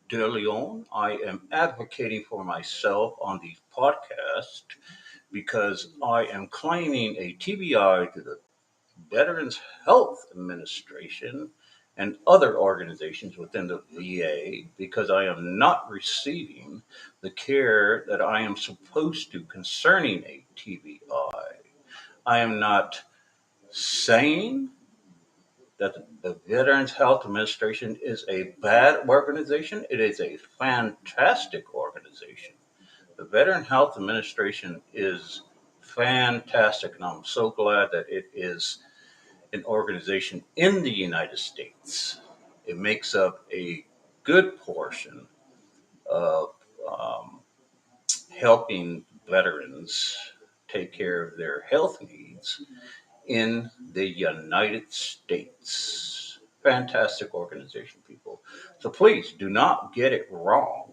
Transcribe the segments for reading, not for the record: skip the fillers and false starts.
De Leon. I am advocating for myself on these podcasts because I am claiming a TBI to the Veterans Health Administration and other organizations within the VA because I am not receiving the care that I am supposed to concerning a TBI. I am not saying that the Veterans Health Administration is a bad organization. It is a fantastic organization. The Veteran Health Administration is fantastic, and I'm so glad that it is an organization in the United States. It makes up a good portion of um, helping veterans take care of their health needs in the United States. Fantastic organization, people. So please do not get it wrong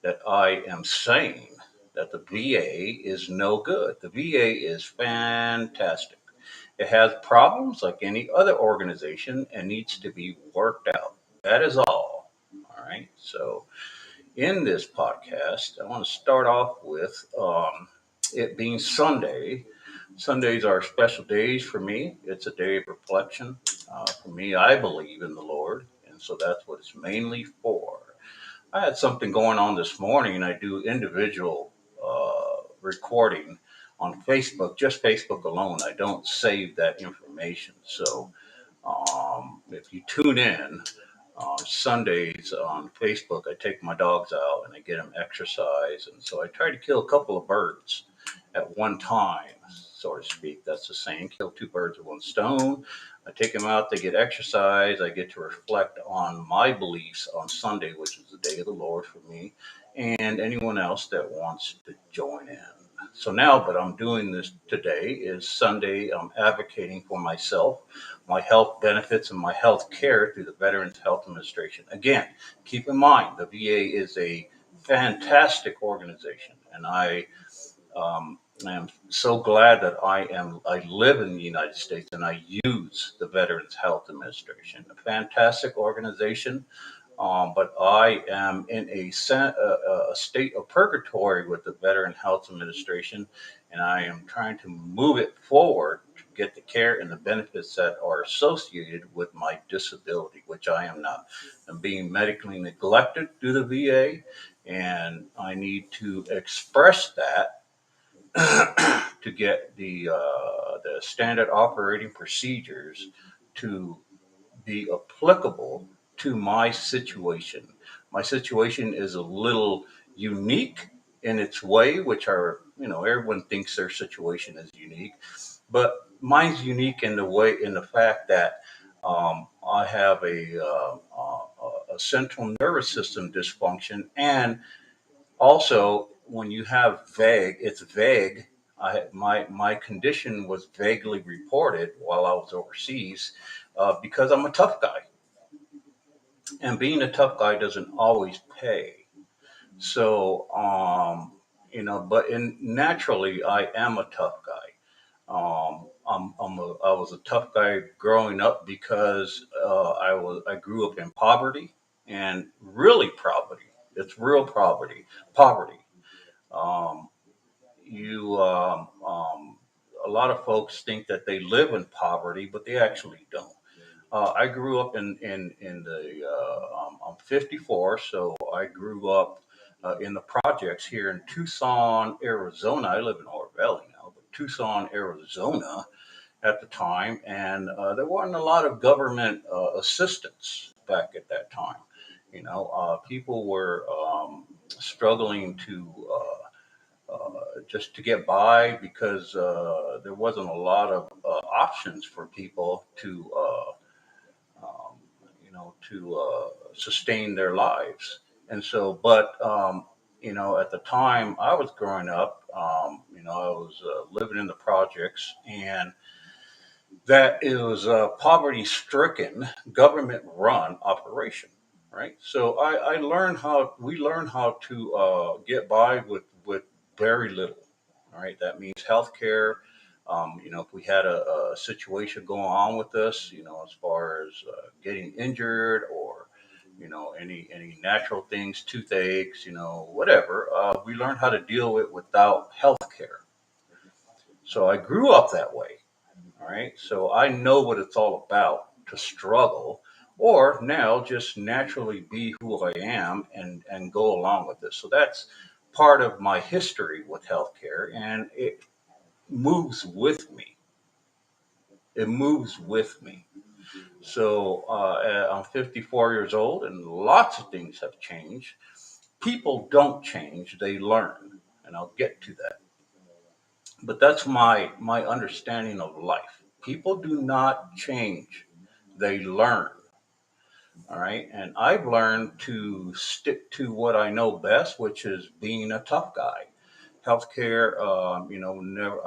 that I am saying that the VA is no good. The VA is fantastic. It has problems like any other organization and needs to be worked out. That is all. All right. So, in this podcast, I want to start off with it being Sunday. Sundays are special days for me. It's a day of reflection. For me, I believe in the Lord, and so that's what it's mainly for. I had something going on this morning, and I do individual recording on Facebook, just Facebook alone. I don't save that information. So if you tune in on Sundays on Facebook, I take my dogs out and I get them exercise. And so I try to kill a couple of birds at one time, so to speak. That's the saying, kill two birds with one stone. I take them out, they get exercise. I get to reflect on my beliefs on Sunday, which is the day of the Lord for me, and anyone else that wants to join in. So now, but I'm doing this today is Sunday. I'm advocating for myself, my health benefits, and my health care through the Veterans Health Administration. Again, keep in mind the VA is a fantastic organization, and I am so glad that I live in the United States and I use the Veterans Health Administration, a fantastic organization. But I am in a state of purgatory with the Veteran Health Administration, and I am trying to move it forward to get the care and the benefits that are associated with my disability, which I am not. I'm being medically neglected through the VA, and I need to express that to get the standard operating procedures to be applicable to my situation. My situation is a little unique in its way, which are, everyone thinks their situation is unique, but mine's unique in the way, in the fact that I have a central nervous system dysfunction, and also when you have vague, it's vague. My condition was vaguely reported while I was overseas because I'm a tough guy, and being a tough guy doesn't always pay. So, but naturally, I am a tough guy. I was a tough guy growing up because I grew up in poverty, and really poverty. It's real poverty. Poverty. Um, you A lot of folks think that they live in poverty, but they actually don't. I grew up in the I'm 54, so I grew up in the projects here in Tucson, Arizona. I live in Oro Valley now, but Tucson, Arizona at the time, and there wasn't a lot of government assistance back at that time. People were struggling to just to get by because there wasn't a lot of options for people to um, sustain their lives. And so, but at the time I was growing up, I was living in the projects, and that it was a poverty-stricken, government-run operation. Right. So I learned how we learned how to get by with very little. All right. That means healthcare. If we had a situation going on with us, as far as getting injured or, any natural things, toothaches, whatever. We learn how to deal with without health care. So I grew up that way. All right. So I know what it's all about to struggle or now just naturally be who I am and go along with this. So that's part of my history with healthcare and it moves with me. It moves with me. So I'm 54 years old and lots of things have changed. People don't change, they learn. And I'll get to that. But that's my understanding of life. People do not change, they learn. All right. And I've learned to stick to what I know best, which is being a tough guy. Healthcare, never,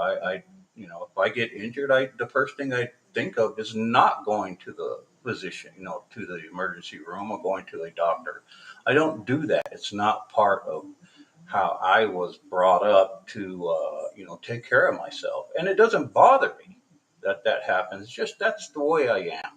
if I get injured, the first thing I think of is not going to the physician, to the emergency room or going to a doctor. I don't do that. It's not part of how I was brought up to, take care of myself. And it doesn't bother me that that happens. It's just that's the way I am.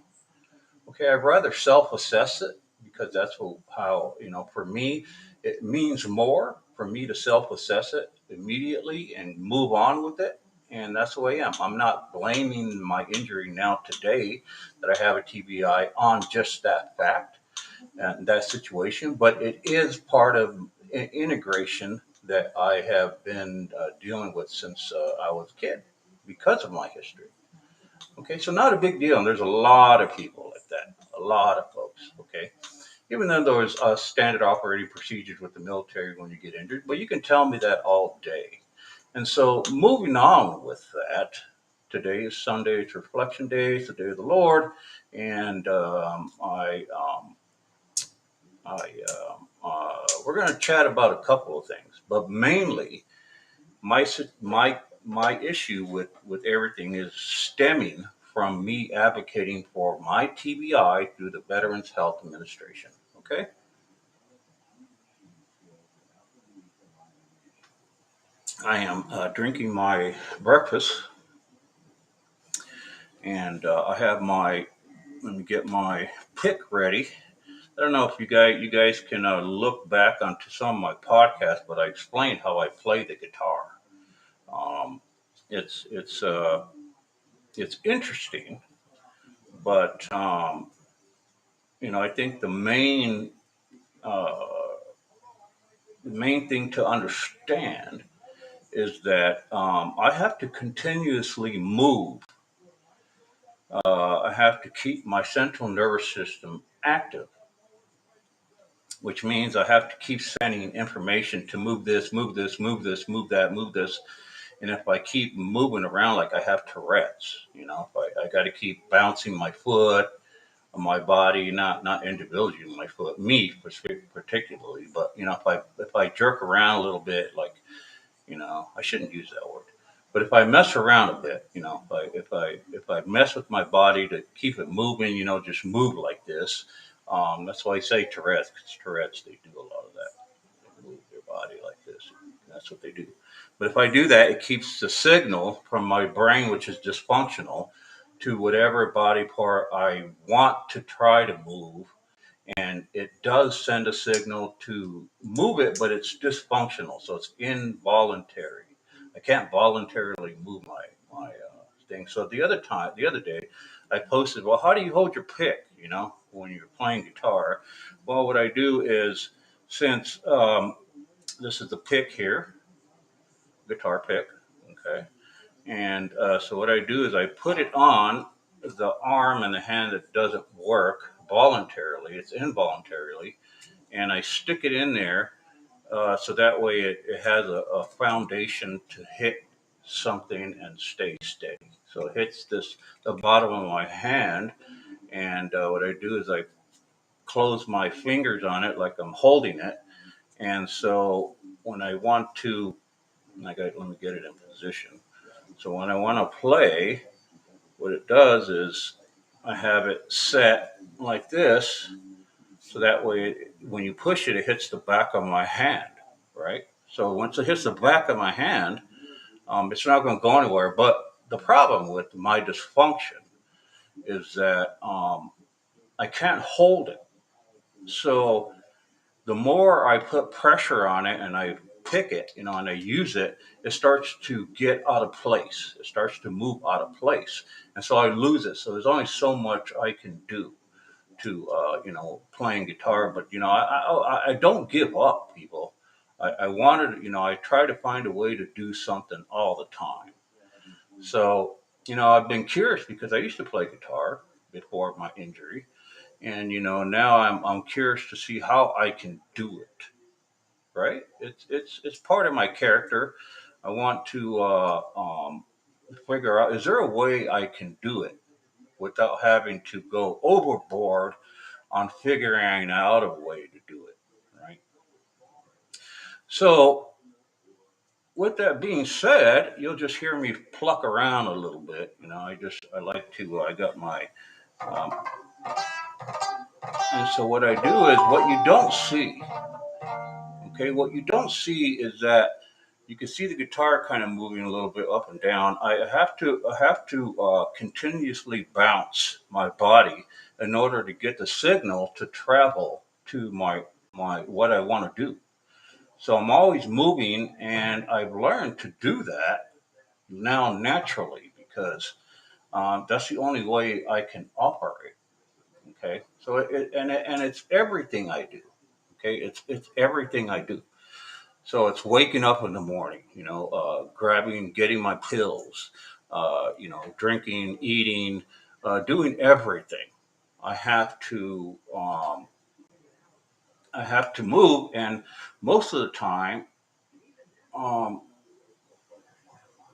Okay, I'd rather self-assess it because that's how for me it means more for me to self-assess it immediately and move on with it. And that's the way I am. I'm not blaming my injury now today that I have a TBI on just that fact and that situation, but it is part of integration that I have been dealing with since I was a kid because of my history. Okay, so not a big deal. And there's a lot of people like that, a lot of folks. Okay, even though there's standard operating procedures with the military when you get injured, but you can tell me that all day. And so moving on with that, today is Sunday, it's Reflection Day, it's the Day of the Lord, and we're going to chat about a couple of things, but mainly my my issue with everything is stemming from me advocating for my TBI through the Veterans Health Administration. Okay, I am drinking my breakfast, and I have my let me get my pick ready. I don't know if you guys can look back onto some of my podcasts, but I explained how I play the guitar. Um, it's it's interesting, but I think uh, the main thing to understand is that I have to continuously move. I have to keep my central nervous system active, which means I have to keep sending information to move this, move this, move this, move that, move this. And if I keep moving around like I have Tourette's, if I got to keep bouncing my foot, my body, not individually my foot, me particularly, but if I jerk around a little bit, like I shouldn't use that word, but if I mess around a bit, if I mess with my body to keep it moving, just move like this. That's why I say Tourette's, because Tourette's they do a lot of that. They move their body like this. That's what they do. But if I do that, it keeps the signal from my brain, which is dysfunctional, to whatever body part I want to try to move. And it does send a signal to move it, but it's dysfunctional. So it's involuntary. I can't voluntarily move my thing. So the other day, I posted, well, how do you hold your pick, when you're playing guitar? Well, what I do is, since this is the pick here, guitar pick, okay? And so what I do is I put it on the arm and the hand that doesn't work voluntarily, it's involuntarily, and I stick it in there so that way it has a foundation to hit something and stay steady. So it hits the bottom of my hand, and what I do is I close my fingers on it like I'm holding it, and so when I want to, let me get it in position. So when I want to play, what it does is I have it set like this, so that way when you push it, it hits the back of my hand, right? So once it hits the back of my hand, it's not going to go anywhere. But the problem with my dysfunction is that I can't hold it. So the more I put pressure on it and I pick it, and I use it, it starts to get out of place. It starts to move out of place. And so I lose it. So there's only so much I can do to, playing guitar. But, I don't give up, people. I wanted, I try to find a way to do something all the time. So, I've been curious because I used to play guitar before my injury. And, now I'm curious to see how I can do it, right? It's part of my character. I want to figure out, is there a way I can do it without having to go overboard on figuring out a way to do it, right? So with that being said, you'll just hear me pluck around a little bit. I like to. I got my. Um, and so what I do is what you don't see. Okay, what you don't see is that you can see the guitar kind of moving a little bit up and down. I have to continuously bounce my body in order to get the signal to travel to my what I want to do. So I'm always moving, and I've learned to do that now naturally because that's the only way I can operate. Okay, so and it's everything I do. Okay, it's everything I do. So it's waking up in the morning, grabbing, getting my pills, drinking, eating, doing everything. I have to, I have to move, and most of the time, um,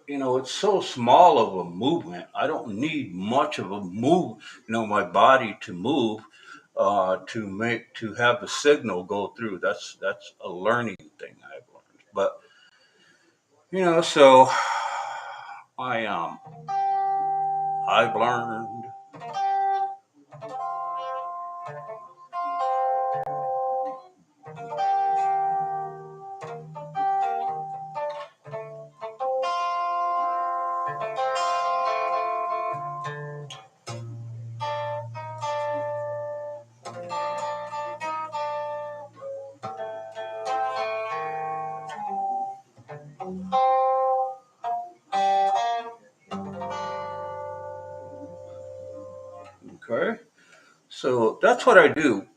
it's so small of a movement. I don't need much of a move, my body to move to have the signal go through. That's a learning thing I've learned. But so I I've learned. Okay, so that's what I do.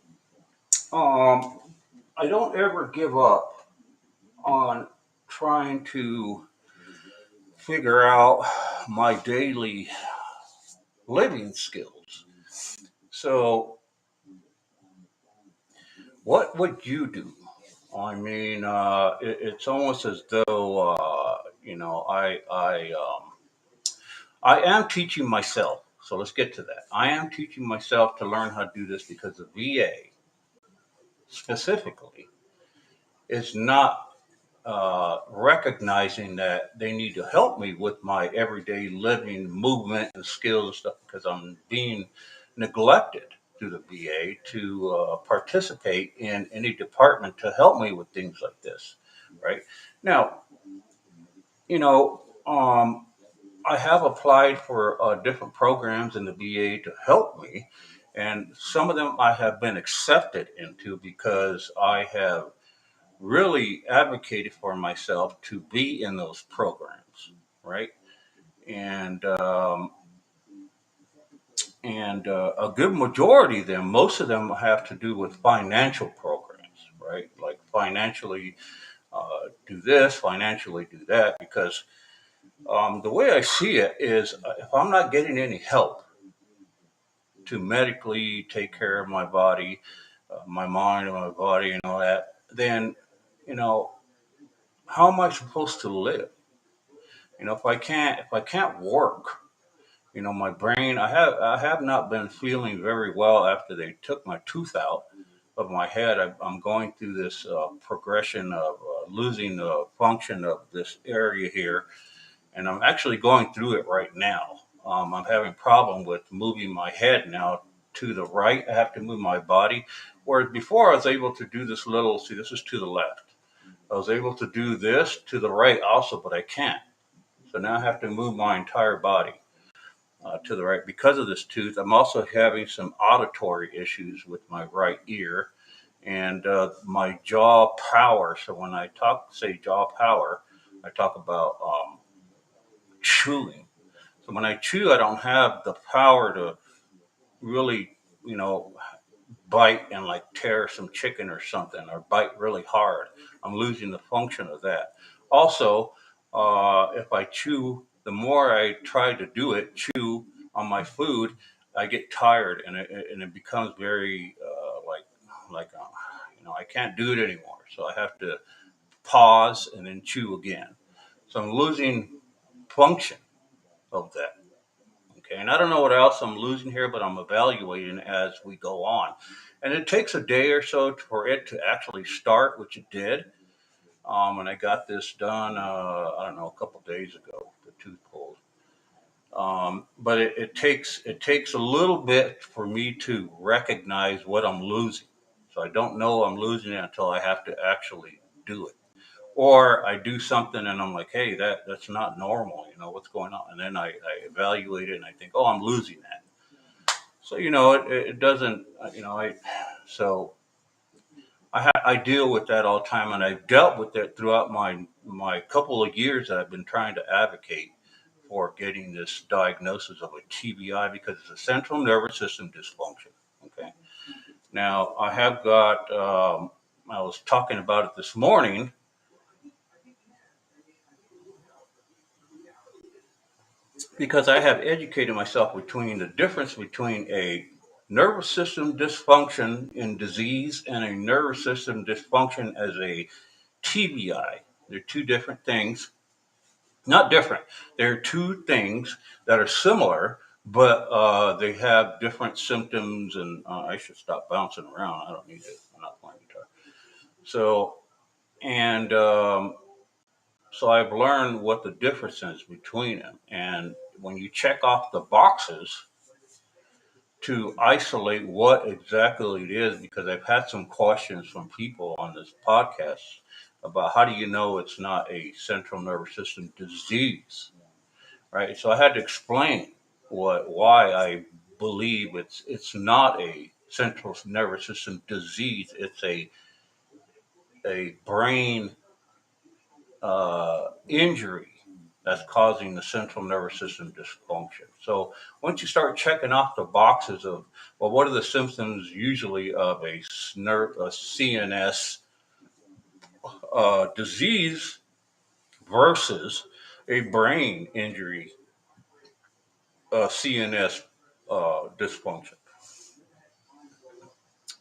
Um, I don't ever give up on trying to figure out my daily living skills. So, what would you do? I mean, it's almost as though I am teaching myself. So let's get to that. I am teaching myself to learn how to do this because the VA specifically is not recognizing that they need to help me with my everyday living, movement, and skills and stuff because I'm being neglected through the VA to participate in any department to help me with things like this. Right now, you know, um, I have applied for different programs in the VA to help me, and some of them I have been accepted into because I have really advocated for myself to be in those programs, right? And a good majority of them, most of them have to do with financial programs, right? Like financially do this, financially do that, because the way I see it is if I'm not getting any help to medically take care of my body, my mind, and my body, and all that, then, you know, how am I supposed to live? If I can't work, my brain. I have not been feeling very well after they took my tooth out of my head. I'm going through this progression of losing the function of this area here, and I'm actually going through it right now. I'm having problem with moving my head now to the right. I have to move my body, whereas before I was able to do this little. See, this is to the left. I was able to do this to the right also, but I can't. So now I have to move my entire body to the right because of this tooth. I'm also having some auditory issues with my right ear. and my jaw power. So when I say jaw power, I talk about chewing. So when I chew, I don't have the power to really, you know, bite and like tear some chicken or something, or bite really hard. I'm losing the function of that. Also, if I chew, the more I try to do it, chew on my food, I get tired, and it becomes very I can't do it anymore. So I have to pause and then chew again. So I'm losing function of that. Okay, and I don't know what else I'm losing here, but I'm evaluating as we go on. And it takes a day or so for it to actually start, which it did. And I got this done, I don't know, a couple days ago, the tooth pulled. But it takes a little bit for me to recognize what I'm losing. So I don't know I'm losing it until I have to actually do it. Or I do something and I'm like, hey, that's not normal. What's going on? And then I evaluate it and I think, oh, I'm losing that. So it doesn't. So I deal with that all the time, and I've dealt with it throughout my couple of years that I've been trying to advocate for getting this diagnosis of a TBI because it's a central nervous system dysfunction. Okay. Now I have got. I was talking about it this morning because I have educated myself between the difference between a nervous system dysfunction in disease and a nervous system dysfunction as a TBI. They're two different things. Not different. They're two things that are similar, but they have different symptoms. And I should stop bouncing around. I don't need to. I'm not playing guitar. So, and so I've learned what the difference is between them. And when you check off the boxes to isolate what exactly it is, because I've had some questions from people on this podcast about how do you know it's not a central nervous system disease, right? So I had to explain why I believe it's not a central nervous system disease. It's a brain injury that's causing the central nervous system dysfunction. So once you start checking off the boxes of, well, what are the symptoms usually of a CNS disease versus a brain injury, CNS dysfunction.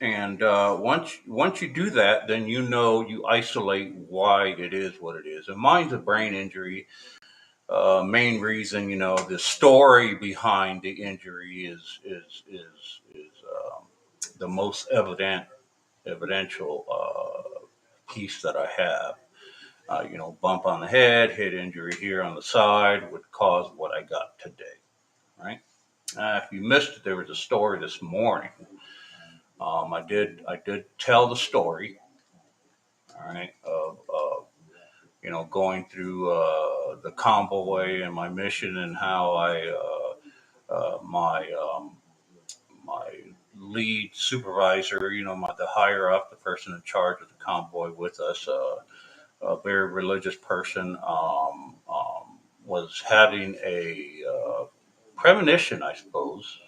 And once you do that, then you isolate why it is what it is. And mine's a brain injury. Main reason, the story behind the injury is the most evidential piece that I have. Bump on the head, head injury here on the side would cause what I got today, right? If you missed it, there was a story this morning. I did tell the story, all right, of going through the convoy and my mission and how my lead supervisor, the higher up, the person in charge of the convoy with us, a very religious person, was having a premonition, I suppose.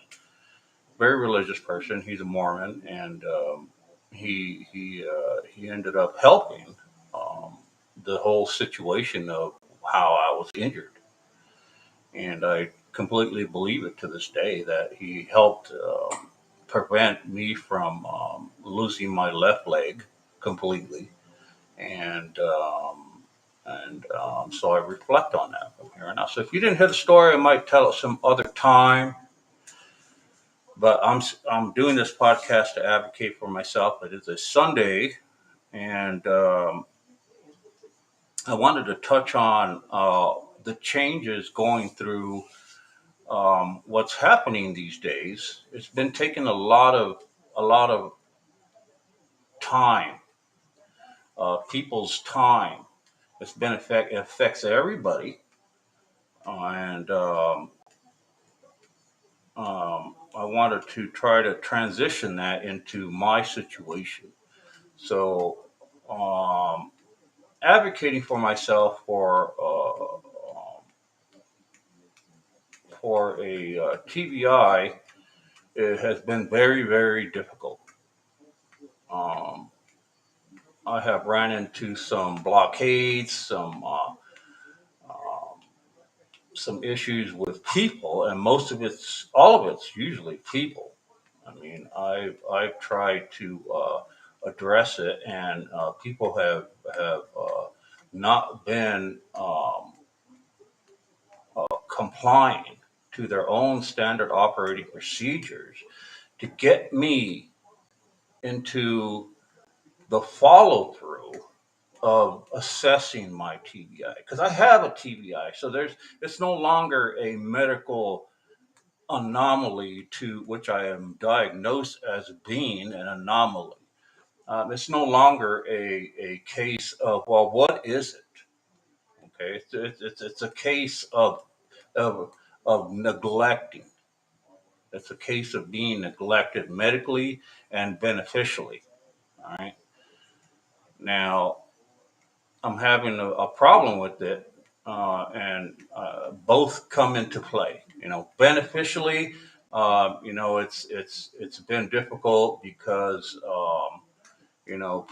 Very religious person. He's a Mormon, and he ended up helping um, the whole situation of how I was injured, and I completely believe it to this day that he helped prevent me from losing my left leg completely, and so I reflect on that from here on out. So if you didn't hear the story, I might tell it some other time. But I'm doing this podcast to advocate for myself. It is a Sunday, and I wanted to touch on the changes going through what's happening these days. It's been taking a lot of time, people's time. It affects everybody, and I wanted to try to transition that into my situation. So, um, advocating for myself for a TBI, it has been very, very difficult. Um, I have ran into some blockades, some issues with people, and most of it's all of it's usually people. I mean, I've tried to address it, and people have not been complying to their own standard operating procedures to get me into the follow through of assessing my TBI because I have a TBI. So it's no longer a medical anomaly to which I am diagnosed as being an anomaly. It's no longer a case of, well, what is it? Okay, it's a case of of neglecting. It's a case of being neglected medically and beneficially. All right. Now, I'm having a problem with it, and both come into play. Beneficially, it's been difficult because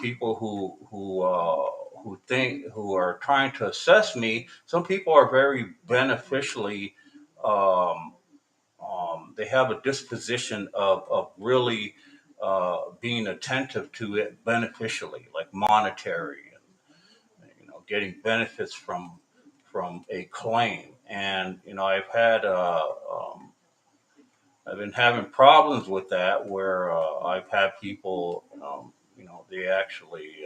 people who are trying to assess me. Some people are very beneficially. Um, they have a disposition of really being attentive to it beneficially, like monetary getting benefits from a claim. And I've been having problems with that where I've had people they actually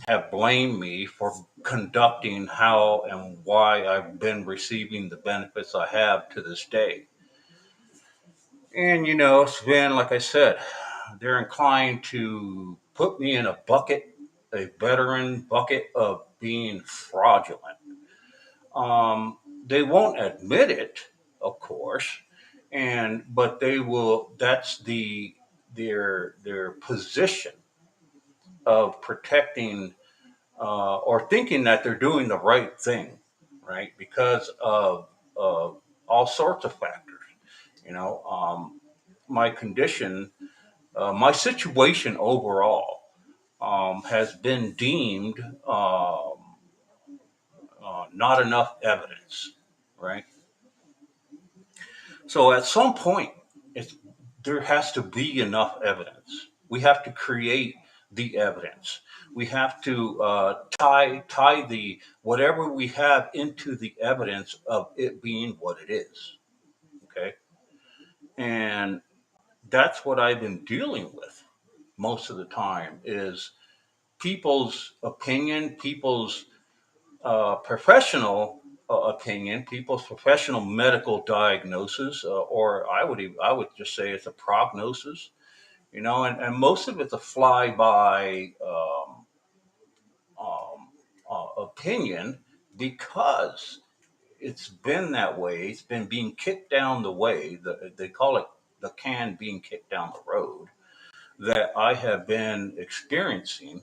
have blamed me for conducting how and why I've been receiving the benefits I have to this day. And it's been like I said, they're inclined to put me in a bucket, a veteran bucket of being fraudulent. They won't admit it, of course, and but they will. That's their position of protecting or thinking that they're doing the right thing, right? Because of all sorts of factors. You know, my condition, my situation overall has been deemed not enough evidence, right? So at some point, it's, there has to be enough evidence. We have to create the evidence. We have to tie the whatever we have into the evidence of it being what it is. Okay, and that's what I've been dealing with most of the time is people's opinion, people's professional opinion, people's professional medical diagnosis, or I would just say it's a prognosis, and most of it's a flyby opinion because it's been that way. It's been being kicked down the way. They call it the can being kicked down the road that I have been experiencing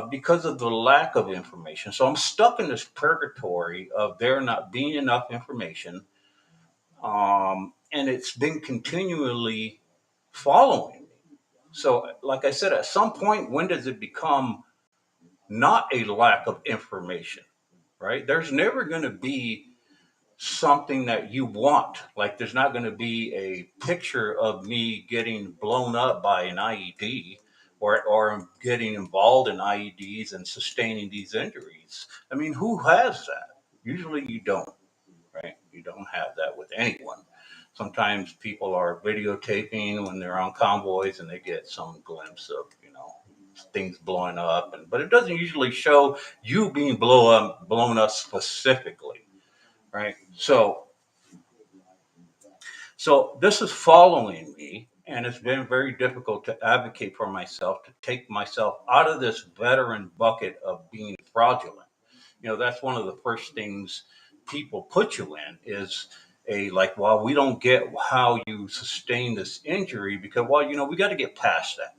because of the lack of information. So I'm stuck in this purgatory of there not being enough information. And it's been continually following me. So, like I said, at some point, when does it become not a lack of information, right? There's never going to be something that you want. Like there's not going to be a picture of me getting blown up by an IED or getting involved in IEDs and sustaining these injuries. I mean, who has that? Usually you don't, right? You don't have that with anyone. Sometimes people are videotaping when they're on convoys and they get some glimpse of, things blowing up but it doesn't usually show you being blown up specifically, right? So this is following me, and it's been very difficult to advocate for myself to take myself out of this veteran bucket of being fraudulent. That's one of the first things people put you in is a like, well, we don't get how you sustain this injury because, well, we got to get past that.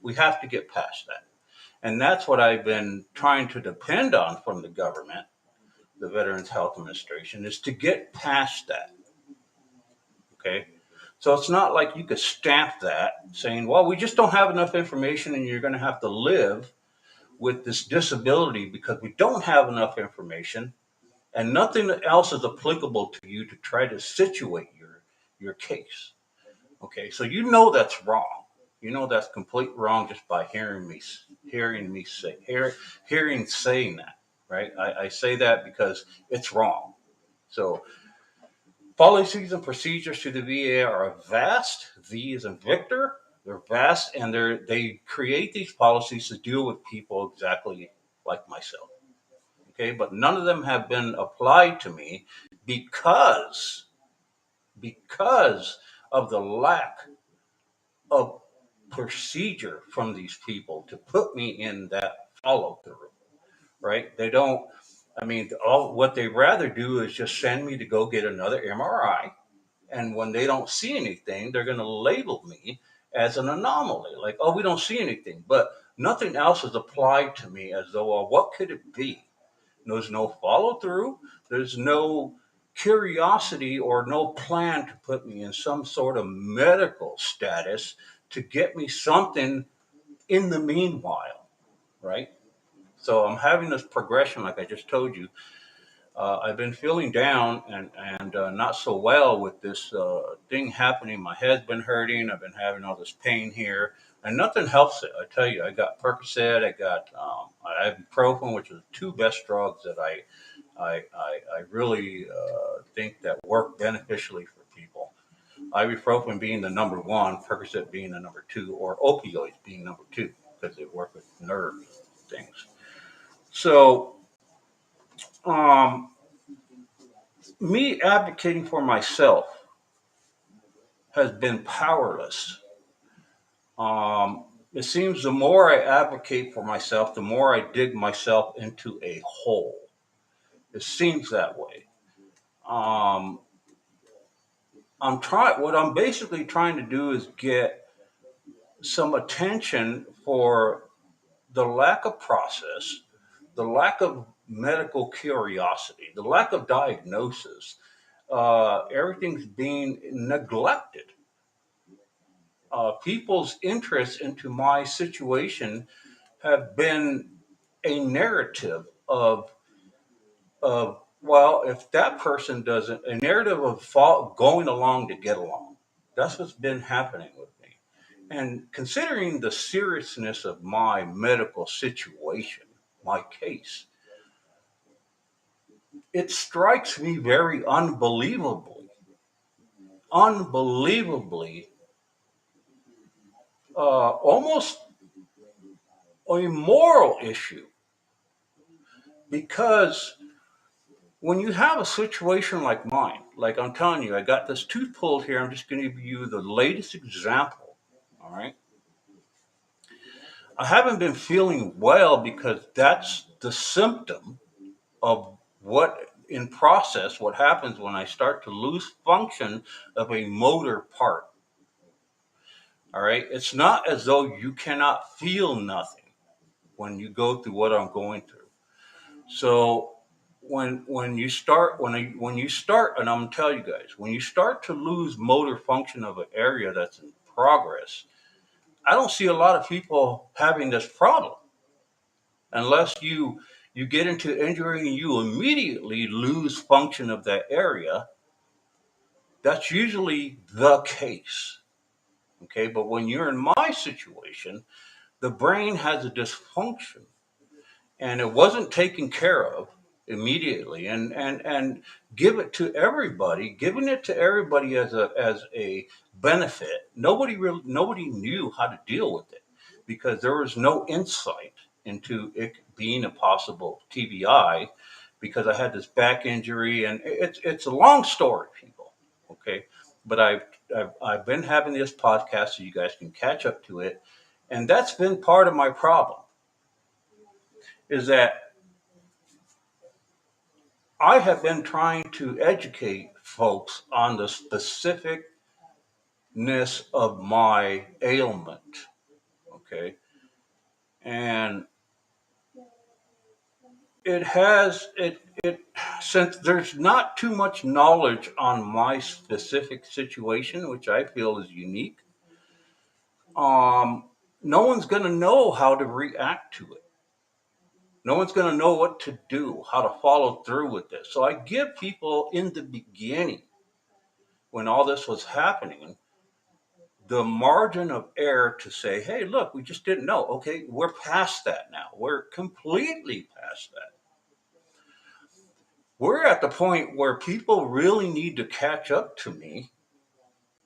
We have to get past that. And that's what I've been trying to depend on from the government, the Veterans Health Administration, is to get past that. Okay. So it's not like you could stamp that saying, well, we just don't have enough information and you're going to have to live with this disability because we don't have enough information and nothing else is applicable to you to try to situate your case. Okay. So you know that's wrong. You know that's completely wrong just by hearing saying that, right? I say that because it's wrong. So policies and procedures to the VA are vast. V is in Victor. They're vast, and they create these policies to deal with people exactly like myself. Okay, but none of them have been applied to me because because of the lack of procedure from these people to put me in that follow through. Right? They don't. I mean, all what they rather do is just send me to go get another MRI. And when they don't see anything, they're going to label me as an anomaly. Like, oh, we don't see anything. But nothing else is applied to me as though, well, what could it be? There's no follow through. There's no curiosity or no plan to put me in some sort of medical status to get me something in the meanwhile, right? So I'm having this progression, like I just told you. I've been feeling down and not so well with this thing happening. My head's been hurting. I've been having all this pain here, and nothing helps it. I tell you, I got Percocet, I got ibuprofen, which are the two best drugs that I really think that work beneficially for people. Ibuprofen being the number one, Percocet being the number two, or opioids being number two because they work with nerve things. So. Um, Me advocating for myself has been powerless. It seems the more I advocate for myself, the more I dig myself into a hole. It seems that way. Um, What I'm basically trying to do is get some attention for the lack of process, the lack of medical curiosity, the lack of diagnosis. Everything's being neglected. People's interest into my situation have been a narrative of well, if that person doesn't, a narrative of going along to get along. That's what's been happening with me. And considering the seriousness of my medical situation, my case, it strikes me very unbelievably, almost a moral issue because when you have a situation like mine, like I'm telling you, I got this tooth pulled here. I'm just going to give you the latest example. All right. I haven't been feeling well because that's the symptom of what happens when I start to lose function of a motor part. All right. It's not as though you cannot feel nothing when you go through what I'm going through. So when you start, and I'm gonna tell you guys, when you start to lose motor function of an area that's in progress, I don't see a lot of people having this problem unless you get into injury and you immediately lose function of that area. That's usually the case. Okay, but when you're in my situation, the brain has a dysfunction and it wasn't taken care of immediately and giving it to everybody as a benefit. Nobody knew how to deal with it because there was no insight into it being a possible TBI because I had this back injury and it's a long story, people. Okay, but I've been having this podcast so you guys can catch up to it, and that's been part of my problem is that I have been trying to educate folks on the specificness of my ailment. Okay. And it has it since there's not too much knowledge on my specific situation, which I feel is unique. Um, no one's going to know how to react to it. No one's going to know what to do, how to follow through with this. So I give people in the beginning, when all this was happening, the margin of error to say, hey, look, we just didn't know. Okay, we're past that now. We're completely past that. We're at the point where people really need to catch up to me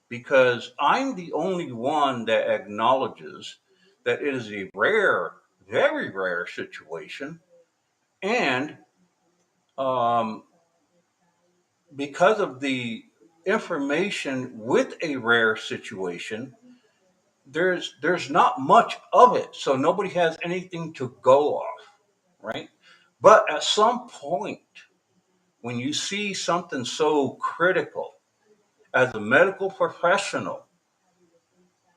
because I'm the only one that acknowledges that it is a rare, very rare situation. And um, because of the information with a rare situation, there's not much of it, so nobody has anything to go off, right? But at some point, when you see something so critical as a medical professional,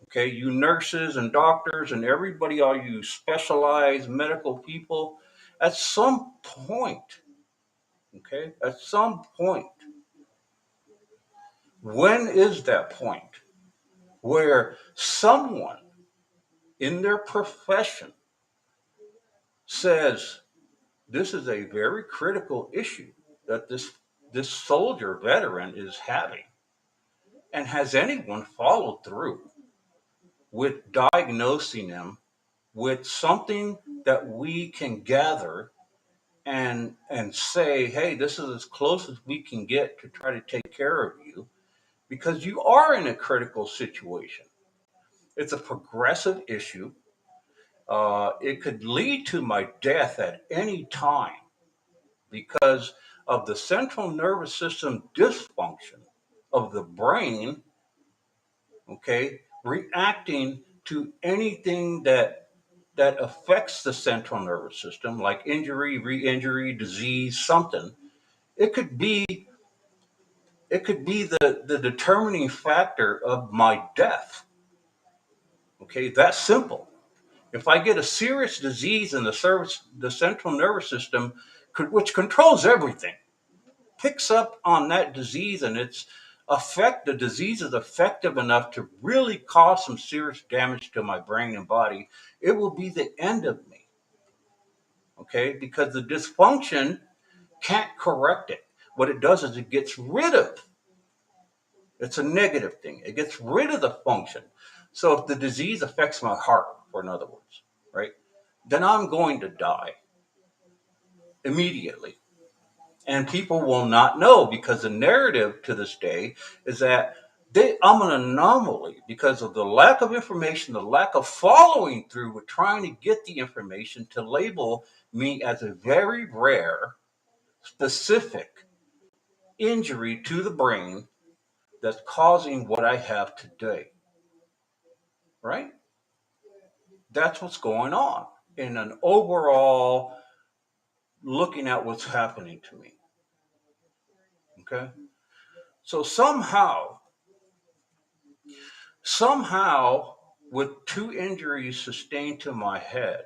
okay, you nurses and doctors and everybody, all you specialized medical people, at some point, okay, at some point, when is that point where someone in their profession says, this is a very critical issue that this soldier veteran is having. And has anyone followed through with diagnosing him with something that we can gather and say, hey, this is as close as we can get to try to take care of you because you are in a critical situation. It's a progressive issue. It could lead to my death at any time because of the central nervous system dysfunction of the brain, okay, reacting to anything that affects the central nervous system, like injury, re-injury, disease, something. It could be it could be the determining factor of my death. Okay, that's simple. If I get a serious disease in the central nervous system, which controls everything, picks up on that disease and the disease is effective enough to really cause some serious damage to my brain and body, it will be the end of me. Okay, because the dysfunction can't correct it. What it does is it gets rid of. It's a negative thing. It gets rid of the function. So if the disease affects my heart, for in other words, right, then I'm going to die immediately. And people will not know because the narrative to this day is that I'm an anomaly because of the lack of information, the lack of following through with trying to get the information to label me as a very rare, specific injury to the brain that's causing what I have today. Right? That's what's going on in an overall looking at what's happening to me. Okay. So somehow, with two injuries sustained to my head,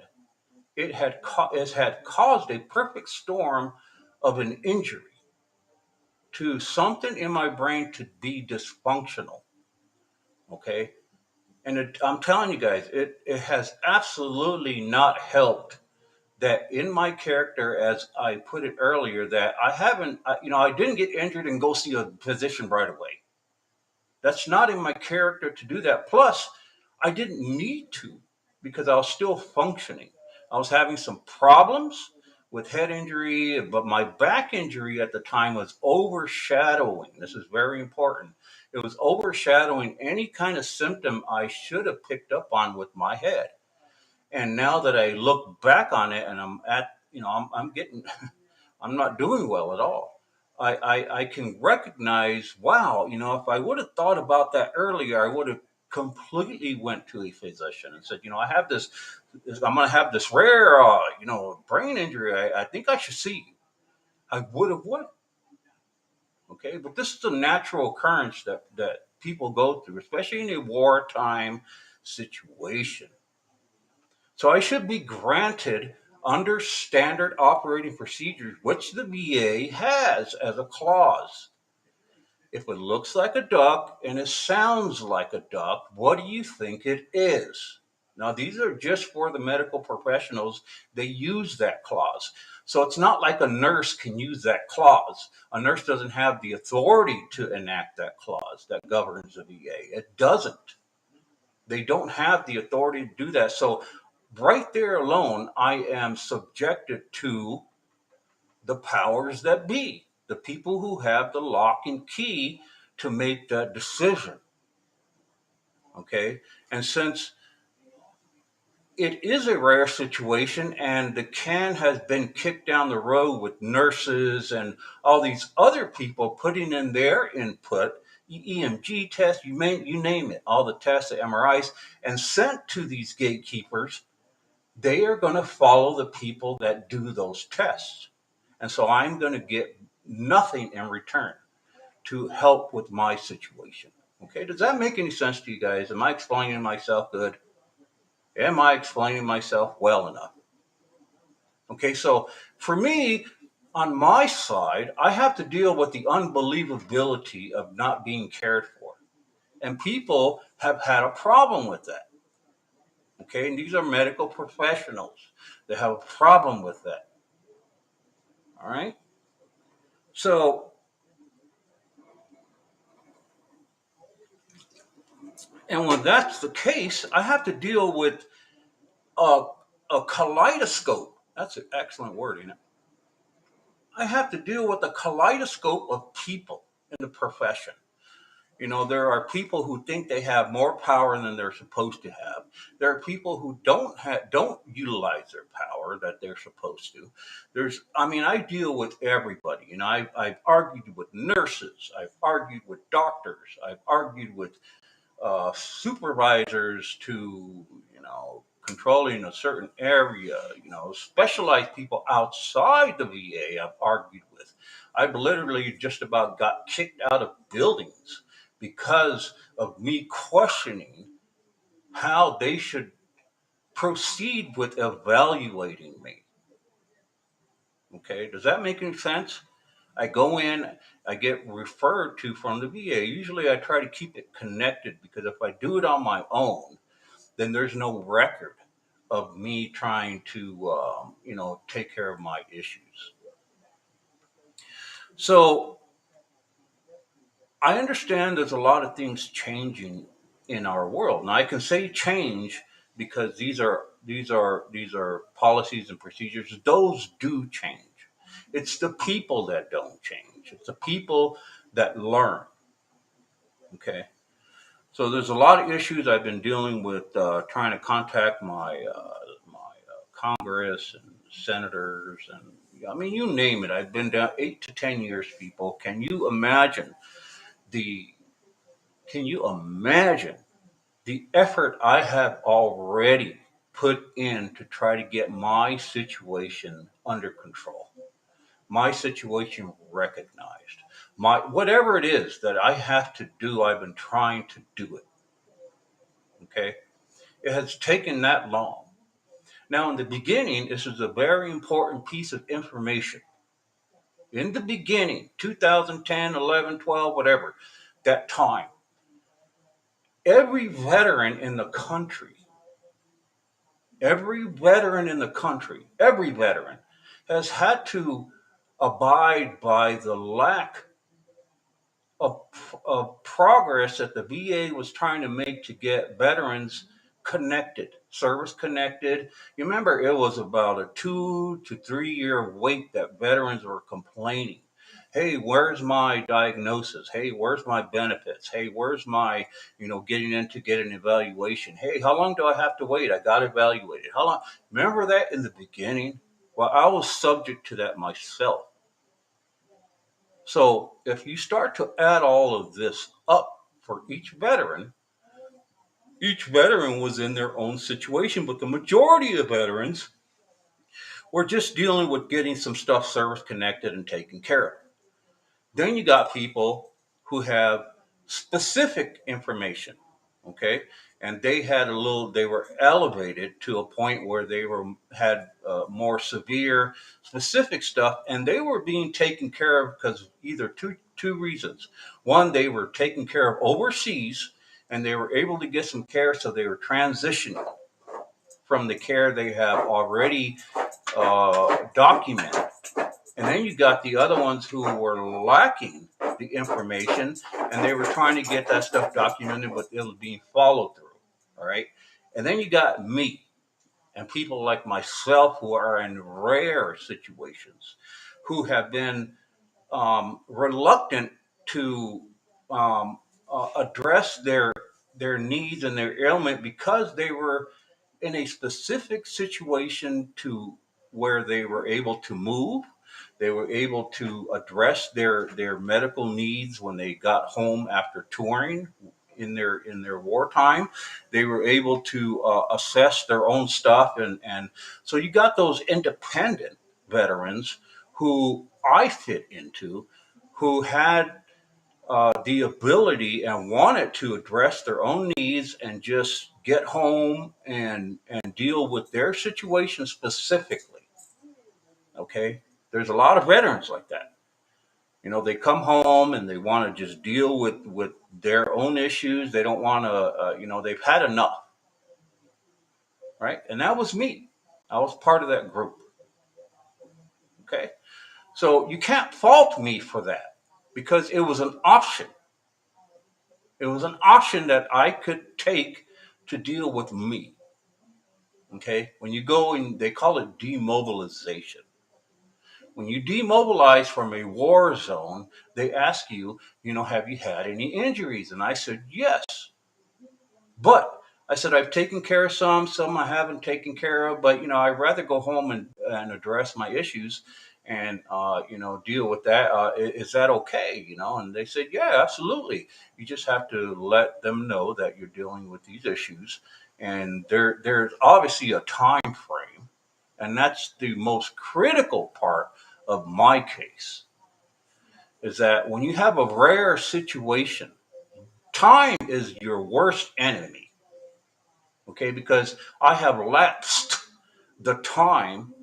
it had caused a perfect storm of an injury to something in my brain to be dysfunctional. Okay, and I'm telling you guys, it has absolutely not helped that in my character, as I put it earlier, that I haven't, I didn't get injured and go see a physician right away. That's not in my character to do that. Plus, I didn't need to because I was still functioning. I was having some problems with head injury, but my back injury at the time was overshadowing. This is very important. It was overshadowing any kind of symptom I should have picked up on with my head. And now that I look back on it and I'm getting, I'm not doing well at all. I can recognize, wow, if I would have thought about that earlier, I would have completely went to a physician and said, I have I'm going to have this rare, brain injury. I think I should see you. I would have went. Okay. But this is a natural occurrence that people go through, especially in a wartime situation. So I should be granted under standard operating procedures, which the VA has as a clause. If it looks like a duck and it sounds like a duck, what do you think it is? Now, these are just for the medical professionals. They use that clause. So it's not like a nurse can use that clause. A nurse doesn't have the authority to enact that clause that governs the VA. It doesn't. They don't have the authority to do that. So, right there alone, I am subjected to the powers that be, the people who have the lock and key to make that decision. Okay. And since it is a rare situation and the can has been kicked down the road with nurses and all these other people putting in their input, EMG tests, you name it, all the tests, the MRIs, and sent to these gatekeepers, they are going to follow the people that do those tests. And so I'm going to get nothing in return to help with my situation. Okay, does that make any sense to you guys? Am I explaining myself good? Am I explaining myself well enough? Okay, so for me, on my side, I have to deal with the unbelievability of not being cared for. And people have had a problem with that. Okay, and these are medical professionals that have a problem with that. All right. So, and when that's the case, I have to deal with a, a kaleidoscope. That's an excellent word, isn't it? I have to deal with a kaleidoscope of people in the profession. You know, there are people who think they have more power than they're supposed to have. There are people who don't utilize their power that they're supposed to. I mean, I deal with everybody. You know, I've argued with nurses, I've argued with doctors, I've argued with supervisors to, controlling a certain area, specialized people outside the VA I've argued with. I've literally just about got kicked out of buildings because of me questioning how they should proceed with evaluating me. Okay, does that make any sense? I go in, I get referred to from the VA. Usually I try to keep it connected because if I do it on my own, then there's no record of me trying to, take care of my issues. So I understand there's a lot of things changing in our world. Now I can say change because these are policies and procedures. Those do change. It's the people that don't change. It's the people that learn. Okay. So there's a lot of issues I've been dealing with, trying to contact my Congress and senators, and I mean, you name it. I've been down 8 to 10 years. People, the can you imagine the effort I have already put in to try to get my situation under control, my situation recognized, my whatever it is that I have to do. I've been trying to do it. Okay. It has taken that long. Now, in the beginning, this is a very important piece of information. In the beginning, 2010, 11, 12, whatever, that time, every veteran in the country, every veteran has had to abide by the lack of progress that the VA was trying to make to get veterans connected, service connected. You remember it was about a 2 to 3 year wait that veterans were complaining. Hey, where's my diagnosis? Hey, where's my benefits? Hey, where's my, getting in to get an evaluation? Hey, how long do I have to wait? I got evaluated. How long? Remember that in the beginning? Well, I was subject to that myself. So if you start to add all of this up for each veteran was in their own situation, but the majority of veterans were just dealing with getting some stuff service connected and taken care of. Then you got people who have specific information, okay? and they were elevated to a point where they had more severe specific stuff, and they were being taken care of because either two reasons. One, they were taken care of overseas, and they were able to get some care, so they were transitioning from the care they have already documented. And then you got the other ones who were lacking the information, and they were trying to get that stuff documented, but it was being followed through. All right. And then you got me and people like myself who are in rare situations, who have been reluctant to address their needs and their ailment because they were in a specific situation to where they were able to move. They were able to address their medical needs when they got home after touring in their wartime. They were able to assess their own stuff, and so you got those independent veterans who I fit into, who had the ability and wanted to address their own needs and just get home and deal with their situation specifically. Okay, there's a lot of veterans like that. They come home and they want to just deal with their own issues. They don't want to, they've had enough, right? And that was me. I was part of that group. Okay, so you can't fault me for that because it was an option. It was an option that I could take to deal with me. Okay. When you go and they call it demobilization. When you demobilize from a war zone, they ask you, have you had any injuries? And I said, yes. But I said, I've taken care of some I haven't taken care of, but, I'd rather go home and address my issues and, deal with that. Is that okay? And they said, yeah, absolutely. You just have to let them know that you're dealing with these issues. And there's obviously a time frame. And that's the most critical part of my case is that when you have a rare situation, time is your worst enemy. Okay, because I have lapsed the time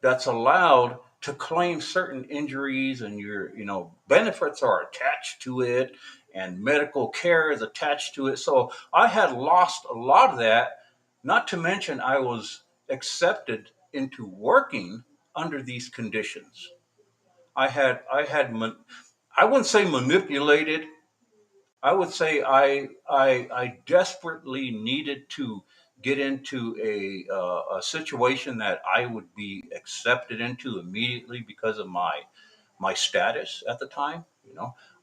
that's allowed to claim certain injuries, and your benefits are attached to it, and medical care is attached to it. So I had lost a lot of that. Not to mention I was accepted into working under these conditions. I wouldn't say manipulated. I would say I desperately needed to get into a situation that I would be accepted into immediately because of my status at the time.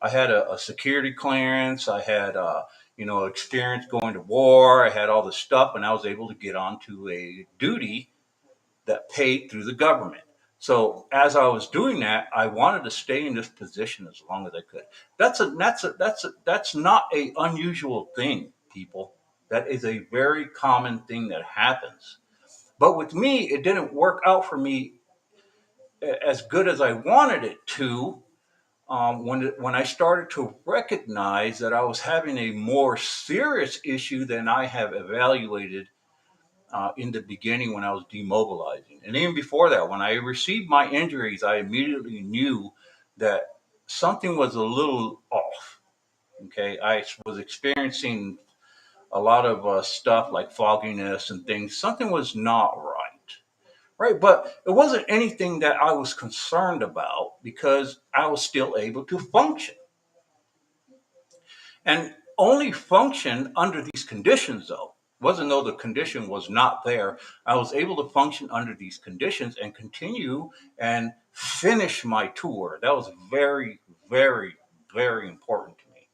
I had a security clearance. I had experience going to war. I had all this stuff, and I was able to get onto a duty that paid through the government. So as I was doing that, I wanted to stay in this position as long as I could. That's not a unusual thing, people. That is a very common thing that happens. But with me, it didn't work out for me as good as I wanted it to. When I started to recognize that I was having a more serious issue than I have evaluated in the beginning when I was demobilizing. And even before that, when I received my injuries, I immediately knew that something was a little off. Okay. I was experiencing a lot of stuff like fogginess and things. Something was not right. Right. But it wasn't anything that I was concerned about because I was still able to function. And only function under these conditions, though. Wasn't though the condition was not there. I was able to function under these conditions and continue and finish my tour. That was very, very, very important to me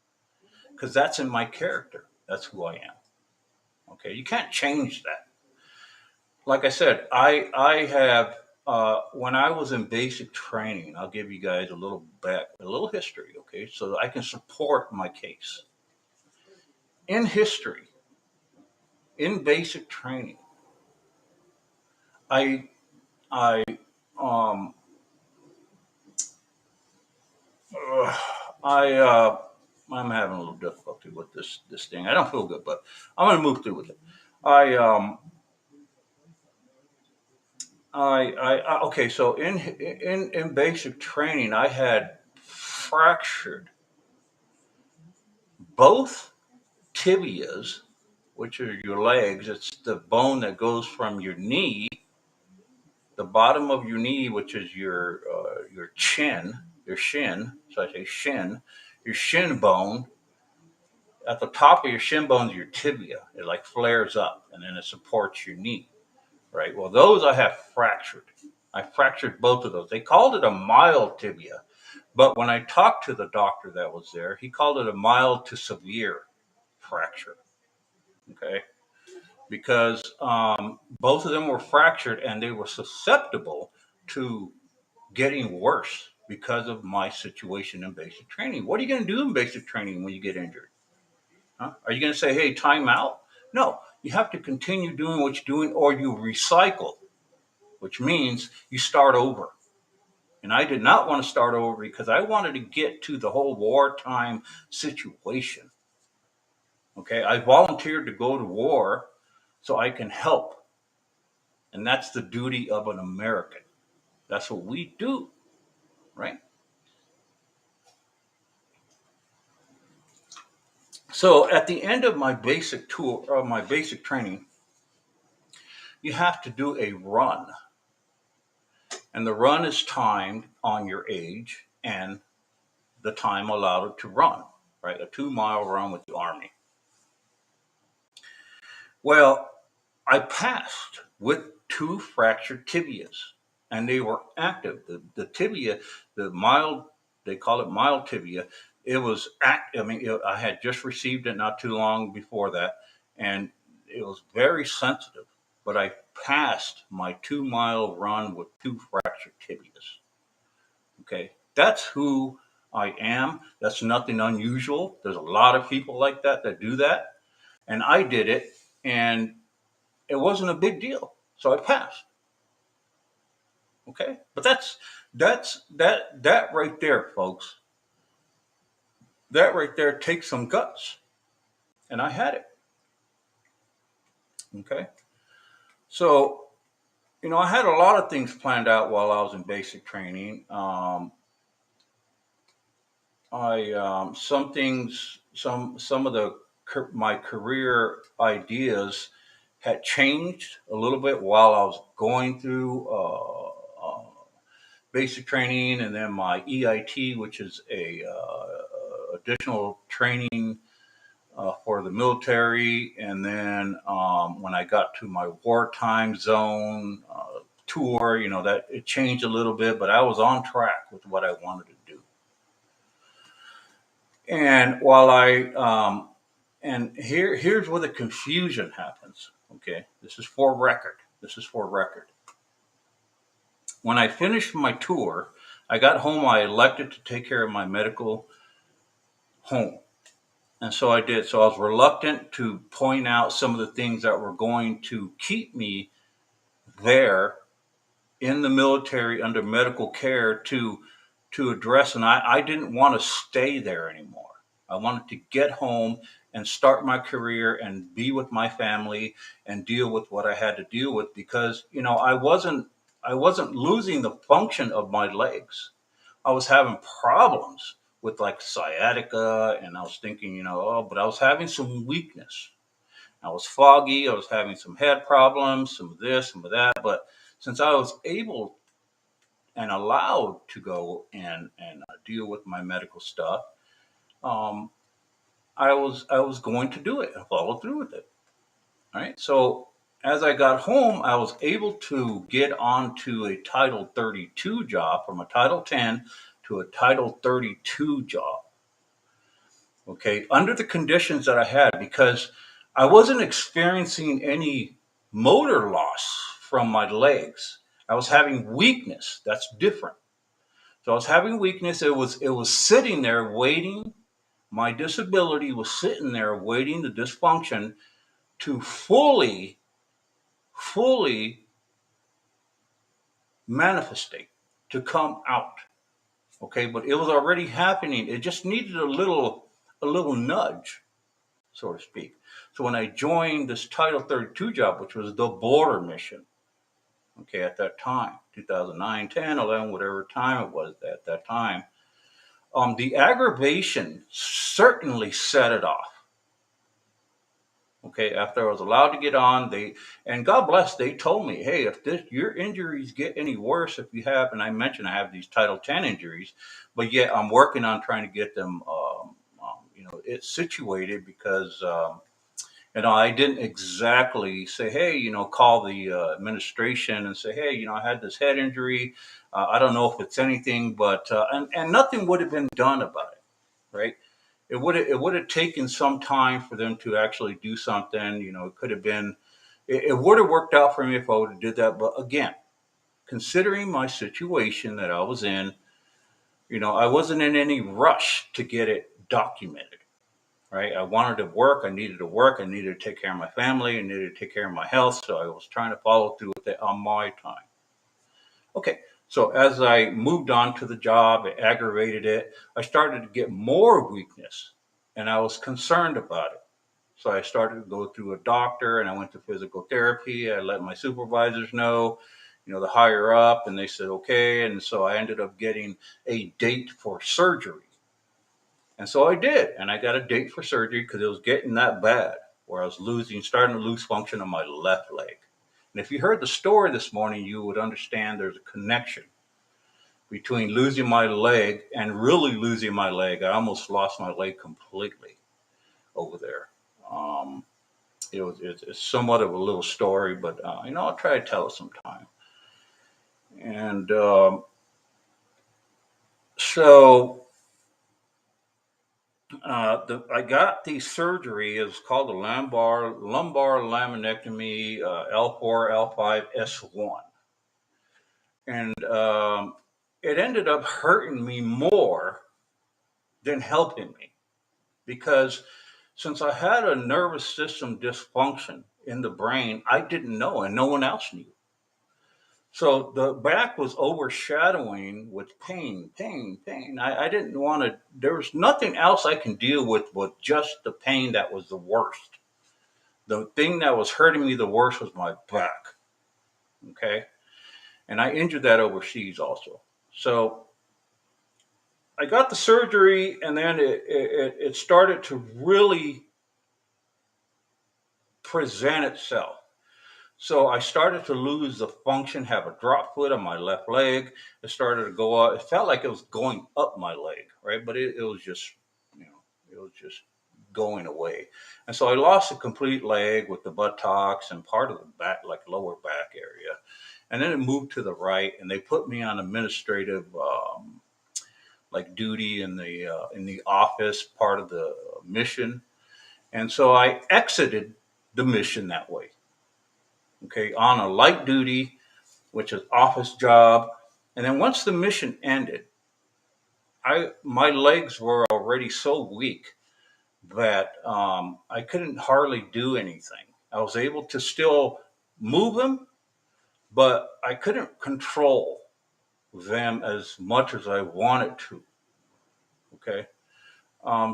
because that's in my character. That's who I am. Okay, you can't change that. Like I said, I have when I was in basic training. I'll give you guys a little history. Okay, so that I can support my case in history. In basic training, I I um I I'm having a little difficulty with this thing. I don't feel good, but I'm going to move through with it. I okay. So in basic training, I had fractured both tibias, which are your legs. It's the bone that goes from your knee, the bottom of your knee, which is your chin, your shin. So I say shin, your shin bone. At the top of your shin bone is your tibia. It like flares up, and then it supports your knee. Right. Well, those I have fractured. I fractured both of those. They called it a mild tibia, but when I talked to the doctor that was there, he called it a mild to severe fracture. Okay, because both of them were fractured and they were susceptible to getting worse because of my situation in basic training. What are you going to do in basic training when you get injured? Huh? Are you going to say, "Hey, time out"? No, you have to continue doing what you're doing, or you recycle, which means you start over. And I did not want to start over because I wanted to get to the whole wartime situation. Okay, I volunteered to go to war so I can help. And that's the duty of an American. That's what we do, right? So at the end of my basic tour, or my basic training, you have to do a run. And the run is timed on your age and the time allowed to run, right? A 2 mile run with the Army. Well, I passed with two fractured tibias, and they were active. The tibia, the mild, they call it mild tibia. It was act. I mean, I had just received it not too long before that, and it was very sensitive. But I passed my 2 mile run with two fractured tibias. Okay, that's who I am. That's nothing unusual. There's a lot of people like that do that, and I did it, and it wasn't a big deal. So I passed. Okay. But that right there, folks. That right there takes some guts. And I had it. Okay. So, I had a lot of things planned out while I was in basic training. I some things, some of the my career ideas had changed a little bit while I was going through basic training, and then my EIT, which is a additional training for the military. And then when I got to my wartime zone tour, that it changed a little bit, but I was on track with what I wanted to do. And while here's where the confusion happens. Okay, this is for record. This is for record. When I finished my tour, I got home. I elected to take care of my medical home. And so I did. So I was reluctant to point out some of the things that were going to keep me there in the military under medical care to address. And I didn't want to stay there anymore. I wanted to get home and start my career and be with my family and deal with what I had to deal with, because I wasn't losing the function of my legs. I was having problems with like sciatica, and I was thinking, oh, but I was having some weakness. I was foggy. I was having some head problems, some of this, some of that. But since I was able and allowed to go and deal with my medical stuff, um, I was going to do it and follow through with it. All right. So as I got home, I was able to get onto a Title 32 job, from a Title 10 to a Title 32 job. Okay, under the conditions that I had, because I wasn't experiencing any motor loss from my legs. I was having weakness. That's different. So I was having weakness. It was sitting there waiting. My disability was sitting there waiting, the dysfunction, to fully manifestate, to come out. Okay, but it was already happening. It just needed a little nudge, so to speak. So when I joined this Title 32 job, which was the border mission, okay, at that time, 2009, 10, 11, whatever time it was at that time, the aggravation certainly set it off. Okay, after I was allowed to get on, and God bless, they told me, hey, if your injuries get any worse, if you have, and I mentioned I have these Title 10 injuries, but yet I'm working on trying to get them, it's situated because, I didn't exactly say, hey, call the administration and say, hey, I had this head injury. I don't know if it's anything, but and nothing would have been done about it, right? It would have taken some time for them to actually do something. It could have been, it would have worked out for me if I would have did that. But again, considering my situation that I was in, I wasn't in any rush to get it documented. Right? I wanted to work. I needed to work. I needed to take care of my family. I needed to take care of my health. So I was trying to follow through with it on my time. Okay. So as I moved on to the job, it aggravated it. I started to get more weakness and I was concerned about it. So I started to go through a doctor and I went to physical therapy. I let my supervisors know, the higher up, and they said, okay. And so I ended up getting a date for surgery. And so I did. And I got a date for surgery because it was getting that bad where I was starting to lose function on my left leg. And if you heard the story this morning, you would understand there's a connection between losing my leg and really losing my leg. I almost lost my leg completely over there. Um, it's somewhat of a little story, but I'll try to tell it sometime. And so I got the surgery. It's called the lumbar laminectomy, L4, L5, S1, and it ended up hurting me more than helping me because since I had a nervous system dysfunction in the brain, I didn't know, and no one else knew. So the back was overshadowing with pain, pain, pain. I didn't want to, there was nothing else I can deal with but just the pain that was the worst. The thing that was hurting me the worst was my back. Okay. And I injured that overseas also. So I got the surgery and then it started to really present itself. So I started to lose the function, have a drop foot on my left leg. It started to go up. It felt like it was going up my leg, right? But it was just, it was just going away. And so I lost a complete leg with the buttocks and part of the back, like lower back area. And then it moved to the right, and they put me on administrative, like duty in the office part of the mission. And so I exited the mission that way. Okay, on a light duty, which is office job. And then once the mission ended, my legs were already so weak that I couldn't hardly do anything. I was able to still move them, but I couldn't control them as much as I wanted to. Okay,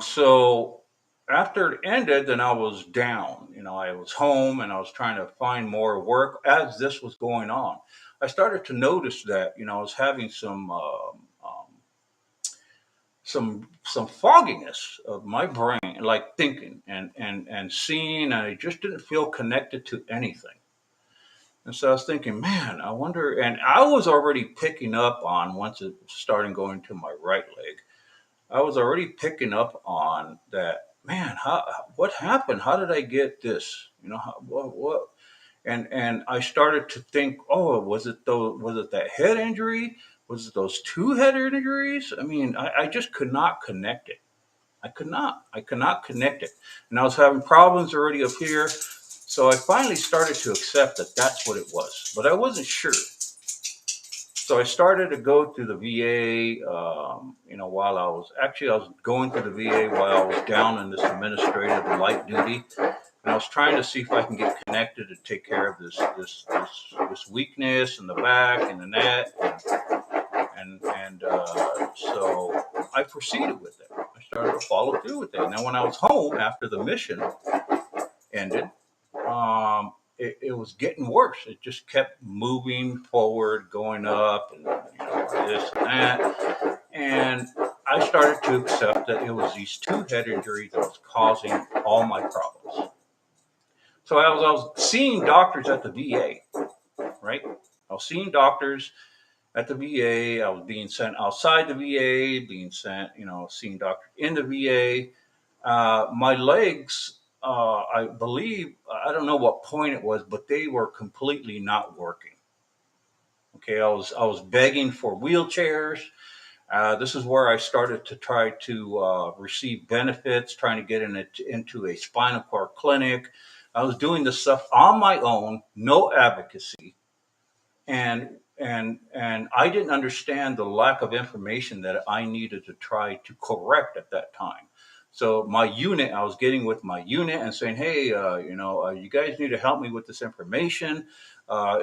so after it ended, then I was down. I was home and I was trying to find more work as this was going on. I started to notice that I was having some fogginess of my brain, like thinking and seeing, and I just didn't feel connected to anything. And so I was thinking, man, I wonder. And I was already picking up on once it started going to my right leg. I was already picking up on that. Man, what happened? How did I get this? What? And I started to think, oh, was it that head injury? Was it those two head injuries? I mean, I just could not connect it. I could not connect it. And I was having problems already up here. So I finally started to accept that that's what it was, but I wasn't sure. So I started to go through the VA, while I was going through the VA while I was down in this administrative light duty. And I was trying to see if I can get connected to take care of this weakness in the back and the neck, and so I proceeded with it. I started to follow through with it. Now, when I was home after the mission ended, it was getting worse. It just kept moving forward, going up, and this and that. And I started to accept that it was these two head injuries that was causing all my problems. So I was seeing doctors at the VA, right? I was seeing doctors at the VA. I was being sent outside the VA, being sent, seeing doctors in the VA. My legs, I believe, I don't know what point it was, but they were completely not working. Okay, I was begging for wheelchairs. This is where I started to try to receive benefits, trying to get into a spinal cord clinic. I was doing this stuff on my own, no advocacy, and I didn't understand the lack of information that I needed to try to correct at that time. So my unit, I was getting with my unit and saying, "Hey, you guys need to help me with this information.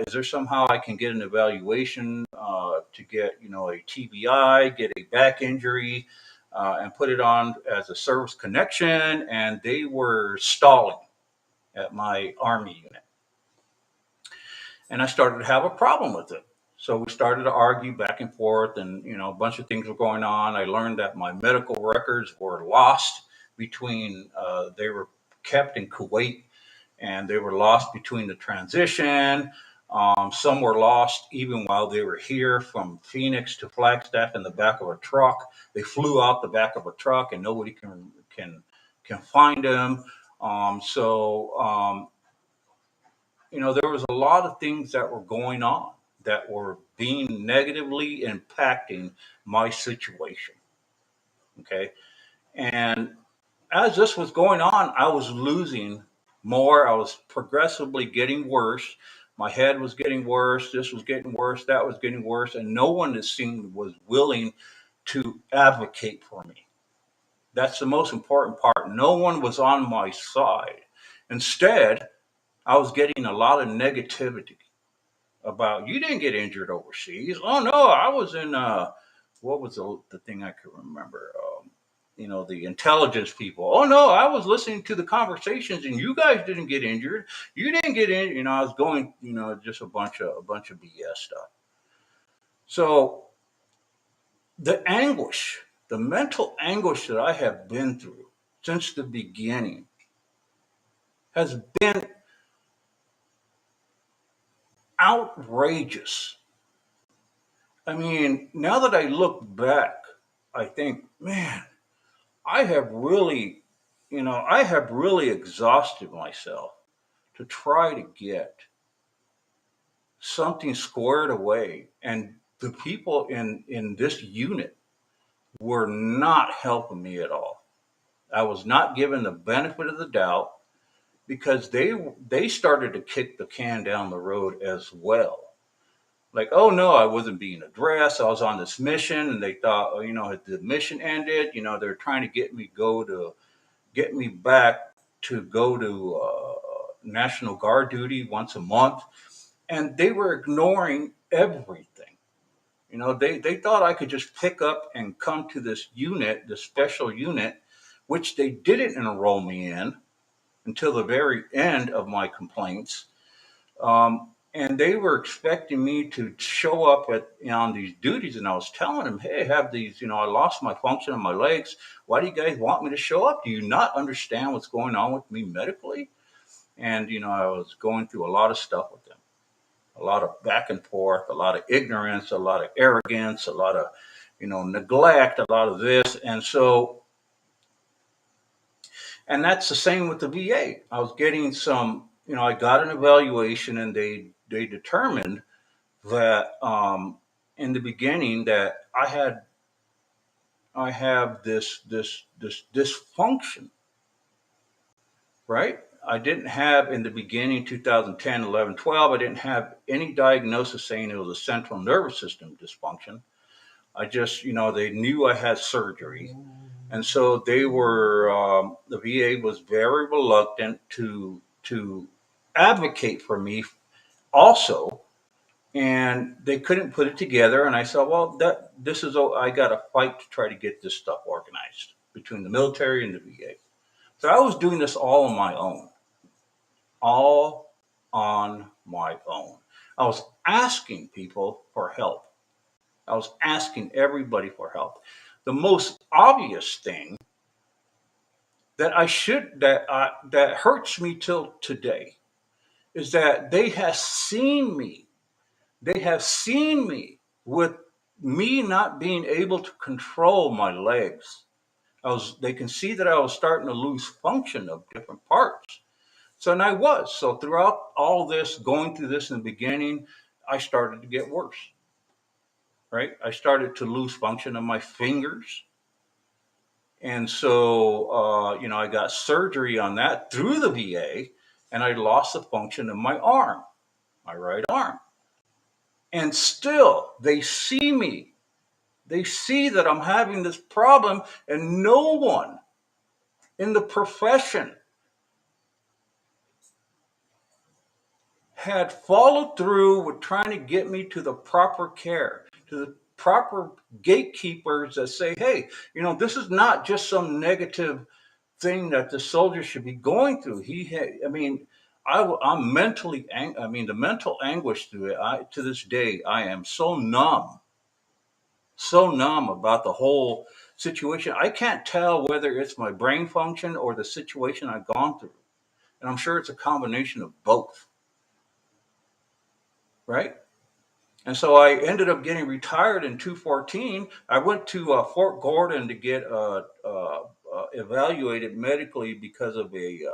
Is there somehow I can get an evaluation to get, a TBI, get a back injury, and put it on as a service connection?" And they were stalling at my Army unit. And I started to have a problem with it. So we started to argue back and forth, and a bunch of things were going on. I learned that my medical records were lost between they were kept in Kuwait, and they were lost between the transition. Some were lost even while they were here from Phoenix to Flagstaff in the back of a truck. They flew out the back of a truck, and nobody can find them. There was a lot of things that were going on that were being negatively impacting my situation. Okay. And as this was going on, I was losing more. I was progressively getting worse. My head was getting worse. This was getting worse. That was getting worse. And no one, it seemed, was willing to advocate for me. That's the most important part. No one was on my side. Instead, I was getting a lot of negativity about, "You didn't get injured overseas." "Oh no, I was in what was the thing I could remember? The intelligence people. "Oh no, I was listening to the conversations, and you guys didn't get injured. You didn't get in." I was going, just a bunch of BS stuff. So the anguish, the mental anguish that I have been through since the beginning has been outrageous. I mean, now that I look back, I think, man, I have really, I have really exhausted myself to try to get something squared away. And the people in this unit were not helping me at all. I was not given the benefit of the doubt because they started to kick the can down the road as well. Like, "Oh no, I wasn't being addressed. I was on this mission," and they thought, "Oh, the mission ended. They're trying to get me back to go to National Guard duty once a month," and they were ignoring everything. They thought I could just pick up and come to this unit, this special unit, which they didn't enroll me in until the very end of my complaints. And they were expecting me to show up on these duties, and I was telling them, "Hey, I have these. I lost my function on my legs. Why do you guys want me to show up? Do you not understand what's going on with me medically?" And I was going through a lot of stuff with them, a lot of back and forth, a lot of ignorance, a lot of arrogance, a lot of neglect, a lot of this, and that's the same with the VA. I was getting some. I got an evaluation, and they determined that in the beginning that I have this dysfunction, right? I didn't have in the beginning 2010, 11, 12. I didn't have any diagnosis saying it was a central nervous system dysfunction. I just, they knew I had surgery. And so the VA was very reluctant to advocate for me also, and they couldn't put it together. And I said, "Well, I got to fight to try to get this stuff organized." between the military and the VA. So I was doing this all on my own, all on my own. I was asking people for help. I was asking everybody for help. The most obvious thing that hurts me till today is that they have seen me. They have seen me with me not being able to control my legs. They can see that I was starting to lose function of different parts. So, and I was. So throughout all this, going through this in the beginning, I started to get worse, right? I started to lose function of my fingers. And so, I got surgery on that through the VA, and I lost the function of my arm, my right arm. And still, they see me. They see that I'm having this problem, and no one in the profession had followed through with trying to get me to the proper care, to the proper gatekeepers that say, hey, this is not just some negative thing that the soldier should be going through. I'm mentally, the mental anguish through it. To this day, I am so numb about the whole situation. I can't tell whether it's my brain function or the situation I've gone through. And I'm sure it's a combination of both, right? And so I ended up getting retired in 2014. I went to Fort Gordon to get evaluated medically because of a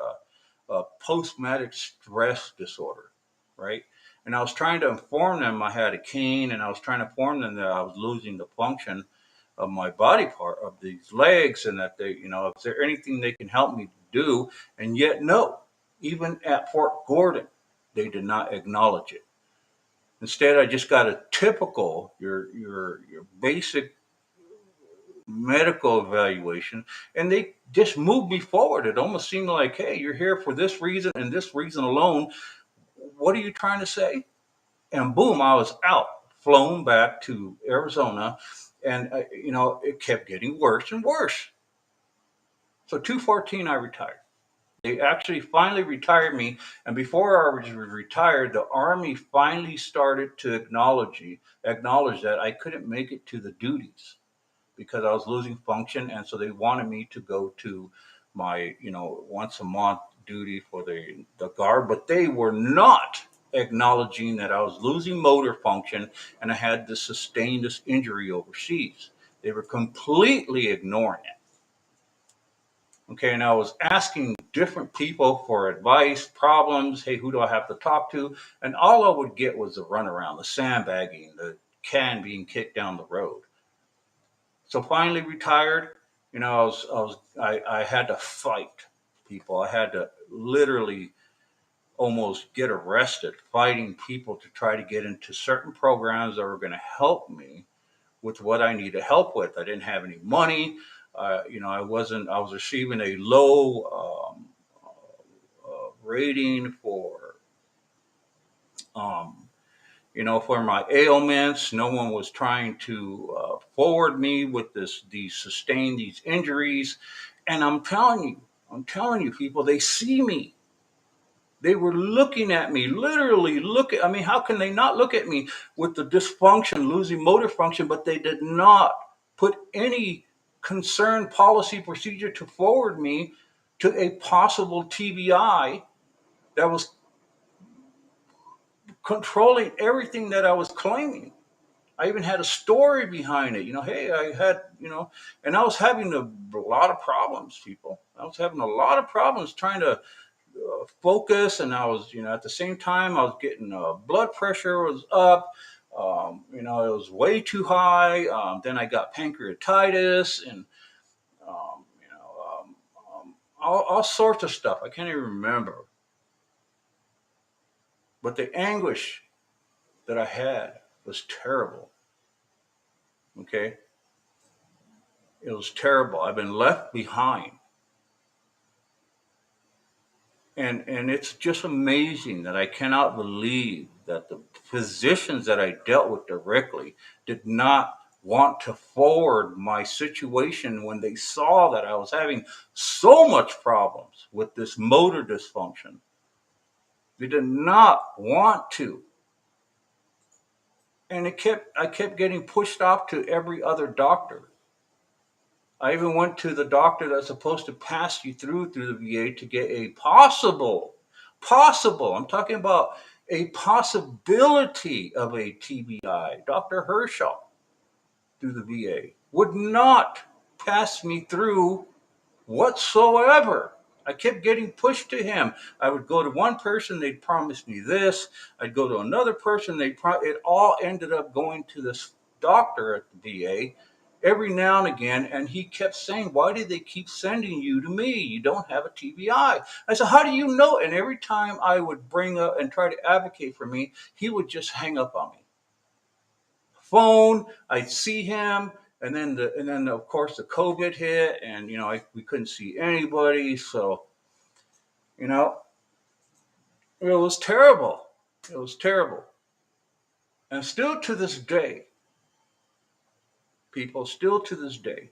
post-traumatic stress disorder, right? And I was trying to inform them I had a cane, and I was trying to inform them that I was losing the function of my body part of these legs, and that they, is there anything they can help me do? And yet, no, even at Fort Gordon, they did not acknowledge it. Instead, I just got a typical your basic medical evaluation, and they just moved me forward. It almost seemed like, hey, you're here for this reason and this reason alone. What are you trying to say? And boom, I was out, flown back to Arizona, and it kept getting worse and worse. So 2014, I retired. They actually finally retired me, and before I was retired, the Army finally started to acknowledge that I couldn't make it to the duties because I was losing function, and so they wanted me to go to my, once a month duty for the guard, but they were not acknowledging that I was losing motor function and I had to sustain this injury overseas. They were completely ignoring it. Okay, and I was asking different people for advice, problems. Hey, who do I have to talk to? And all I would get was the runaround, the sandbagging, the can being kicked down the road. So finally retired. I had to fight people. I had to literally almost get arrested fighting people to try to get into certain programs that were going to help me with what I needed help with. I didn't have any money. I was receiving a low rating um, for my ailments. No one was trying to forward me with these injuries. And I'm telling you, people, they see me. They were looking at me, literally looking. I mean, how can they not look at me with the dysfunction, losing motor function, but they did not put any concern, policy, procedure to forward me to a possible TBI that was controlling everything that I was claiming. I even had a story behind it. Hey, I had, and I was having a lot of problems, people. I was having a lot of problems trying to focus, and I was, at the same time, I was getting blood pressure was up. It was way too high. Then I got pancreatitis, and all sorts of stuff. I can't even remember. But the anguish that I had was terrible. Okay, it was terrible. I've been left behind. And it's just amazing that I cannot believe that the physicians that I dealt with directly did not want to forward my situation when they saw that I was having so much problems with this motor dysfunction. They did not want to. And I kept getting pushed off to every other doctor. I even went to the doctor that's supposed to pass you through the VA to get a possible, I'm talking about a possibility of a TBI. Dr. Herschel through the VA would not pass me through whatsoever. I kept getting pushed to him. I would go to one person, they'd promise me this. I'd go to another person, it all ended up going to this doctor at the VA every now and again. And he kept saying, why do they keep sending you to me? You don't have a TBI. I said, how do you know? And every time I would bring up and try to advocate for me, he would just hang up on me. Phone, I'd see him, and then of course the COVID hit, and we couldn't see anybody. So you know it was terrible. It was terrible, and still to this day, people, still to this day,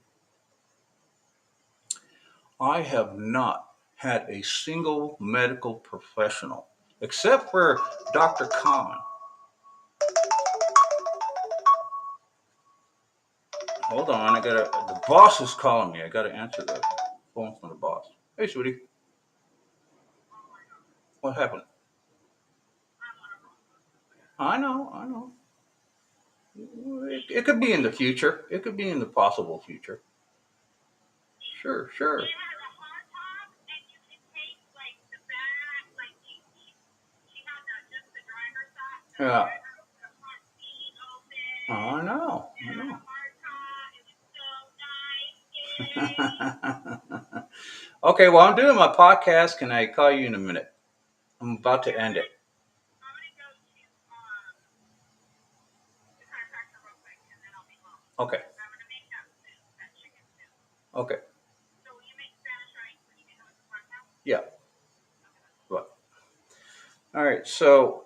I have not had a single medical professional except for Dr. Khan. Hold on, the boss is calling me. I gotta answer the phone from the boss. Hey, sweetie, what happened? I know. It could be in the future. It could be in the possible future. Sure, sure. Yeah. Oh, I know. I know. Okay, well, I'm doing my podcast. Can I call you in a minute? I'm about to end it. Okay. Okay. Yeah. Well, all right. So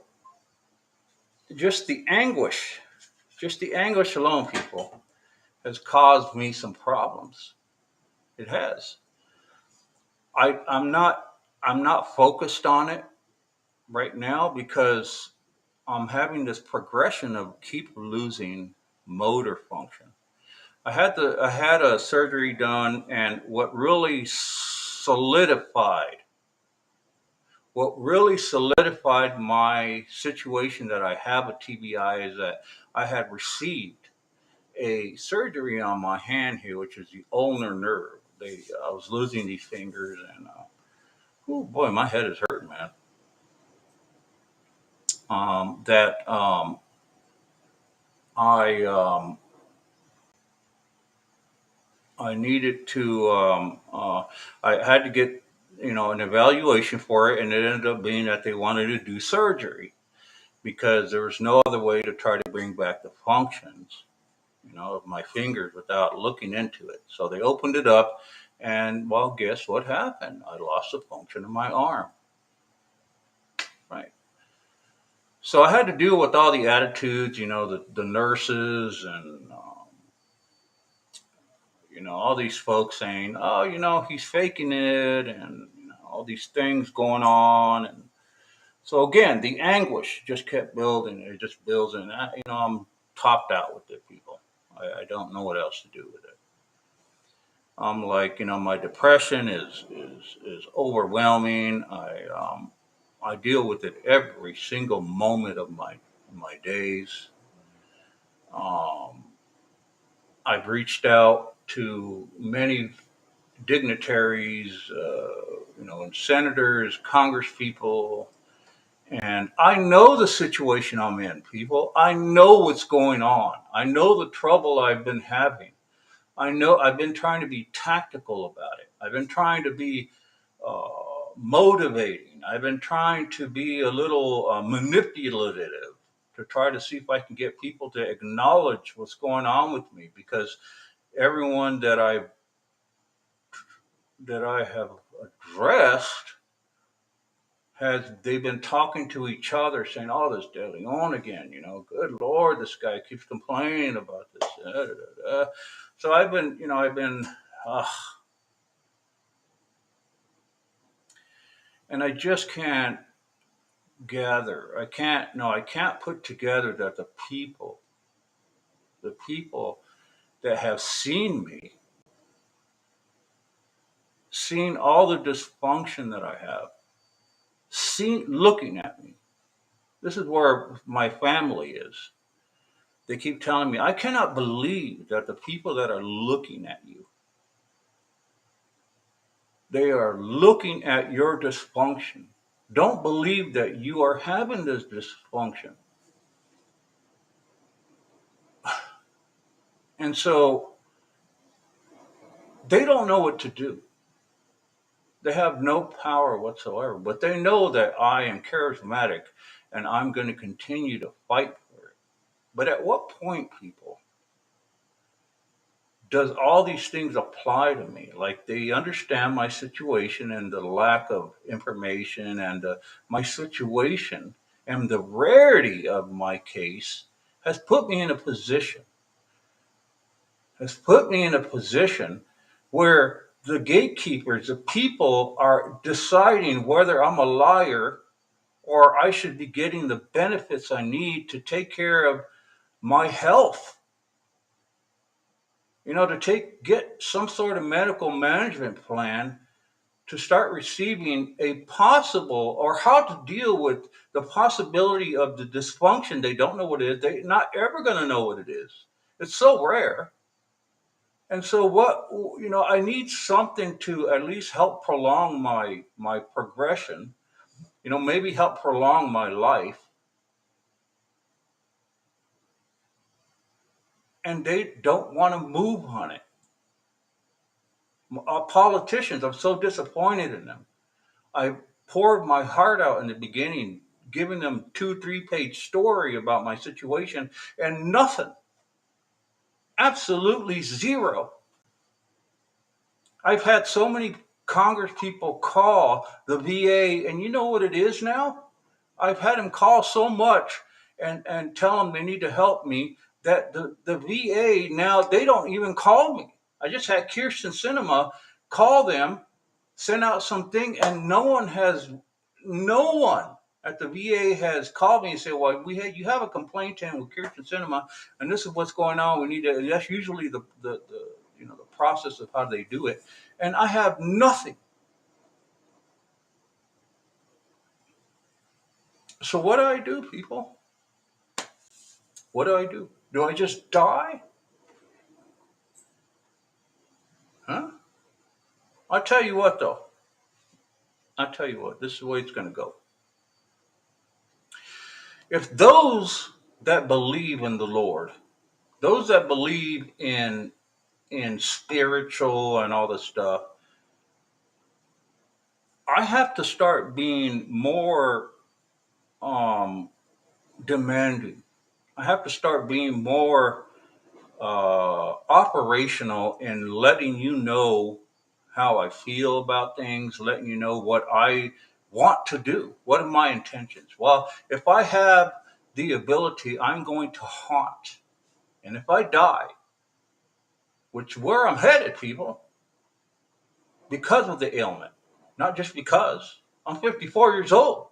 just the anguish, just the anguish alone, people, has caused me some problems. It has. I'm not. I'm not focused on it right now because I'm having this progression of keep losing motor function. I had a surgery done, and what really solidified my situation that I have a TBI is that I had received a surgery on my hand here, which is the ulnar nerve. I was losing these fingers, and oh boy, my head is hurting, man. That I I needed to I had to get an evaluation for it, and it ended up being that they wanted to do surgery because there was no other way to try to bring back the functions of my fingers without looking into it. So they opened it up, and well, guess what happened? I lost the function of my arm. Right. So I had to deal with all the attitudes, the nurses and all these folks saying, "Oh, he's faking it," and all these things going on. And so again, the anguish just kept building. It just builds, and I'm topped out with it, people. I don't know what else to do with it. I'm like, my depression is overwhelming. I deal with it every single moment of my days. Um, I've reached out to many dignitaries, and senators, Congress people, and I know the situation I'm in, people. I know what's going on. I know the trouble I've been having. I know I've been trying to be tactical about it. I've been trying to be uh, motivating. I've been trying to be a little manipulative to try to see if I can get people to acknowledge what's going on with me because everyone that I have addressed they've been talking to each other saying, "Oh, this De Leon again, good Lord, this guy keeps complaining about this." Da, da, da, da. So I've been, uh, and I just can't gather. I can't put together that the people that have seen me, seen all the dysfunction that I have, seen looking at me. This is where my family is. They keep telling me, I cannot believe that the people that are looking at you, they are looking at your dysfunction. Don't believe that you are having this dysfunction. And so they don't know what to do. They have no power whatsoever, but they know that I am charismatic and I'm going to continue to fight for it. But at what point, people, does all these things apply to me? Like they understand my situation and the lack of information and my situation and the rarity of my case has put me in a position, has put me in a position where the gatekeepers, the people are deciding whether I'm a liar or I should be getting the benefits I need to take care of my health. To get some sort of medical management plan to start receiving a possible or how to deal with the possibility of the dysfunction. They don't know what it is. They're not ever going to know what it is. It's so rare. And so I need something to at least help prolong my progression, maybe help prolong my life. And they don't want to move on it. Politicians, I'm so disappointed in them. I poured my heart out in the beginning, giving them 2, 3 page story about my situation, and nothing, absolutely zero. I've had so many Congress people call the VA, and you know what it is now? I've had them call so much and tell them they need to help me that the VA now, they don't even call me. I just had Kirsten Cinema call them, send out something, and no one at the VA has called me and said, "Well, you have a complaint in with Kirsten Cinema, and this is what's going on. We need to." That's usually the process of how they do it, and I have nothing. So what do I do, people? What do I do? Do I just die? Huh? I'll tell you what, though. I'll tell you what. This is the way it's going to go. If those that believe in the Lord, those that believe in spiritual and all this stuff, I have to start being more um, demanding. I have to start being more operational in letting you know how I feel about things, letting you know what I want to do. What are my intentions? Well, if I have the ability, I'm going to haunt. And if I die, which where I'm headed, people, because of the ailment, not just because I'm 54 years old.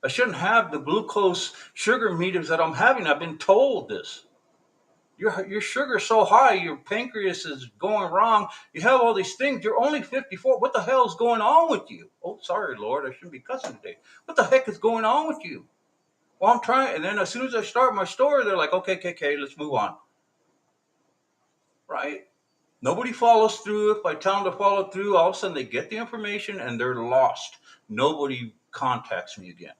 I shouldn't have the glucose sugar meters that I'm having. I've been told this. Your sugar's so high, your pancreas is going wrong. You have all these things. You're only 54. What the hell is going on with you? Oh, sorry, Lord, I shouldn't be cussing today. What the heck is going on with you? Well, I'm trying. And then as soon as I start my story, they're like, okay, let's move on. Right? Nobody follows through. If I tell them to follow through, all of a sudden they get the information and they're lost. Nobody contacts me again.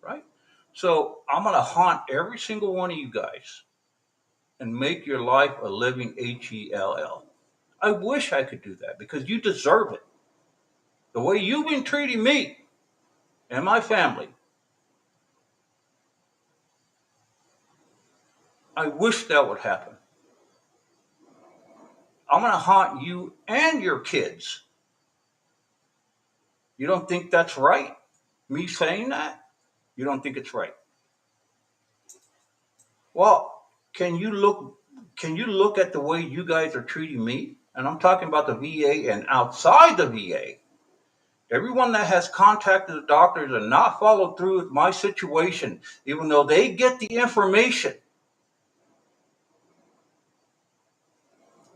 Right? So I'm going to haunt every single one of you guys and make your life a living HELL. I wish I could do that because you deserve it. The way you've been treating me and my family, I wish that would happen. I'm going to haunt you and your kids. You don't think that's right? Me saying that? You don't think it's right? Well, can you look can you look at the way you guys are treating me? And I'm talking about the VA and outside the VA. Everyone that has contacted the doctors and not followed through with my situation, even though they get the information,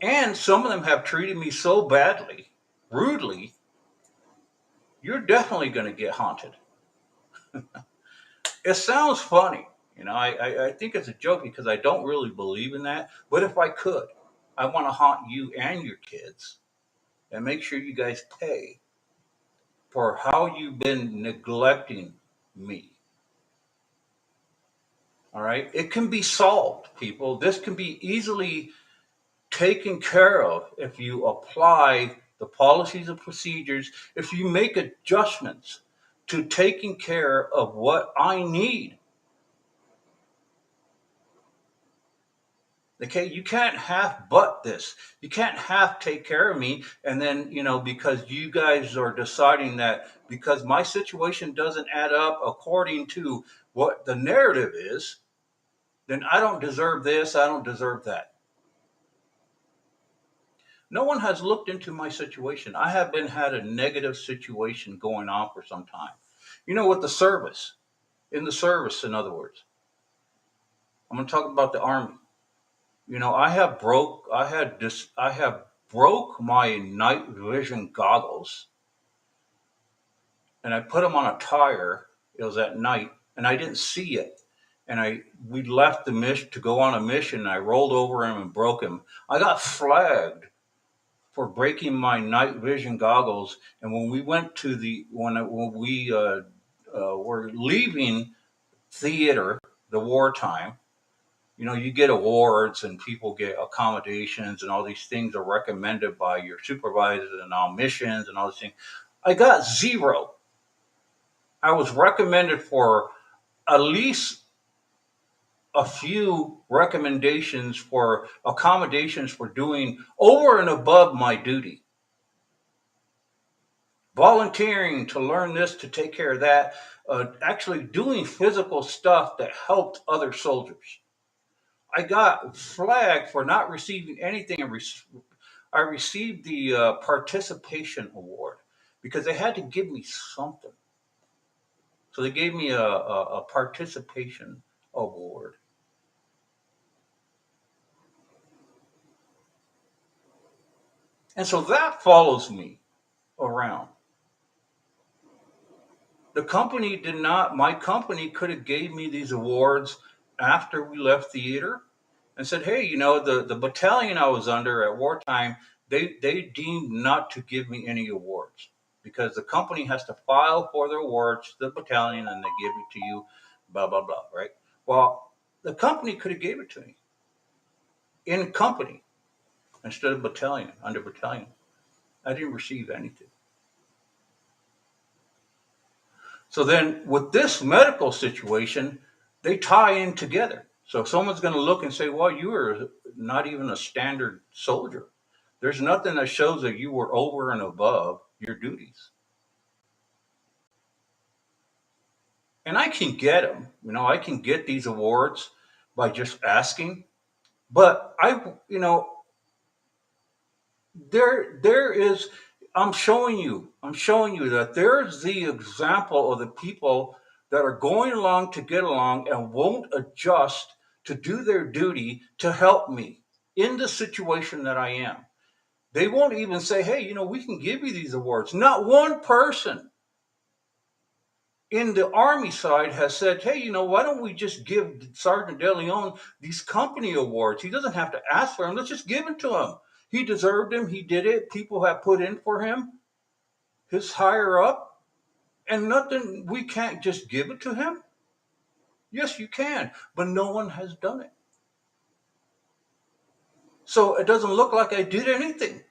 and some of them have treated me so badly, rudely, you're definitely going to get haunted. It sounds funny. I think it's a joke because I don't really believe in that. But if I could, I want to haunt you and your kids and make sure you guys pay for how you've been neglecting me. All right. It can be solved, people. This can be easily taken care of if you apply the policies and procedures, if you make adjustments to taking care of what I need. Okay, you can't half but this. You can't half take care of me, and then because you guys are deciding that because my situation doesn't add up according to what the narrative is, then I don't deserve this. I don't deserve that. No one has looked into my situation. I have been had a negative situation going on for some time. With the service, in the service, in other words, I'm going to talk about the army. I have broke my night vision goggles, and I put them on a tire. It was at night, and I didn't see it. And we left the mission to go on a mission. And I rolled over him and broke him. I got flagged for breaking my night vision goggles. And when we went to when we were leaving theater, the wartime, you get awards and people get accommodations and all these things are recommended by your supervisors and all missions and all these things. I got zero. I was recommended for at least a few recommendations for accommodations for doing over and above my duty. Volunteering to learn this, to take care of that, actually doing physical stuff that helped other soldiers. I got flagged for not receiving anything. I received the participation award because they had to give me something. So they gave me a participation award. And so that follows me around. My company could have gave me these awards after we left theater and said, hey, the battalion I was under at wartime, they deemed not to give me any awards because the company has to file for their awards to the battalion and they give it to you, blah, blah, blah, right? Well, the company could have gave it to me in company instead of battalion, under battalion. I didn't receive anything. So then with this medical situation, they tie in together. So if someone's going to look and say, well, you are not even a standard soldier. There's nothing that shows that you were over and above your duties. And I can get them. I can get these awards by just asking. But there is, I'm showing you that there's the example of the people that are going along to get along and won't adjust to do their duty to help me in the situation that I am. They won't even say, hey, we can give you these awards. Not one person in the Army side has said, hey, why don't we just give Sergeant De Leon these company awards? He doesn't have to ask for them. Let's just give it to him. He deserved them. He did it. People have put in for him, his higher up, and nothing. We can't just give it to him. Yes, you can, but no one has done it. So it doesn't look like I did anything.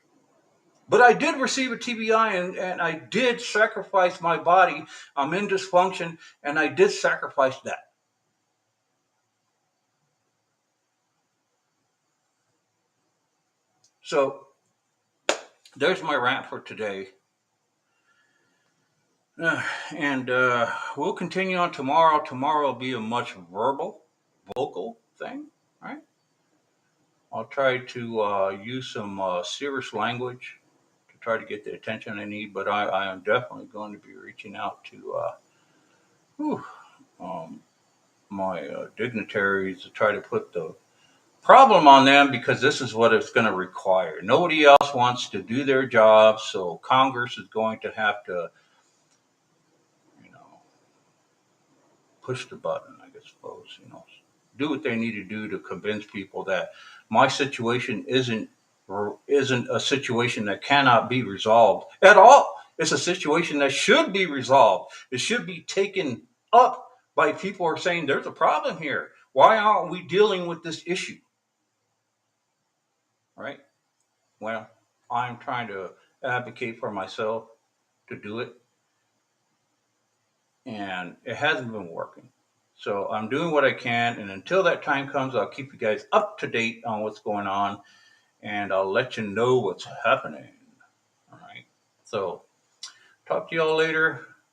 But I did receive a TBI and I did sacrifice my body. I'm in dysfunction and I did sacrifice that. So there's my rant for today. And we'll continue on tomorrow. Tomorrow will be a much vocal thing, right? I'll try to use some serious language to try to get the attention I need, but I am definitely going to be reaching out to whew, um, my dignitaries to try to put the problem on them because this is what it's going to require. Nobody else wants to do their job, so Congress is going to have to, you know, push the button, I guess, suppose, do what they need to do to convince people that my situation isn't a situation that cannot be resolved at all. It's a situation that should be resolved. It should be taken up by people who are saying there's a problem here. Why aren't we dealing with this issue? Right? Well, I'm trying to advocate for myself to do it, and it hasn't been working. So I'm doing what I can, and until that time comes, I'll keep you guys up to date on what's going on, and I'll let you know what's happening. All right. So talk to y'all later.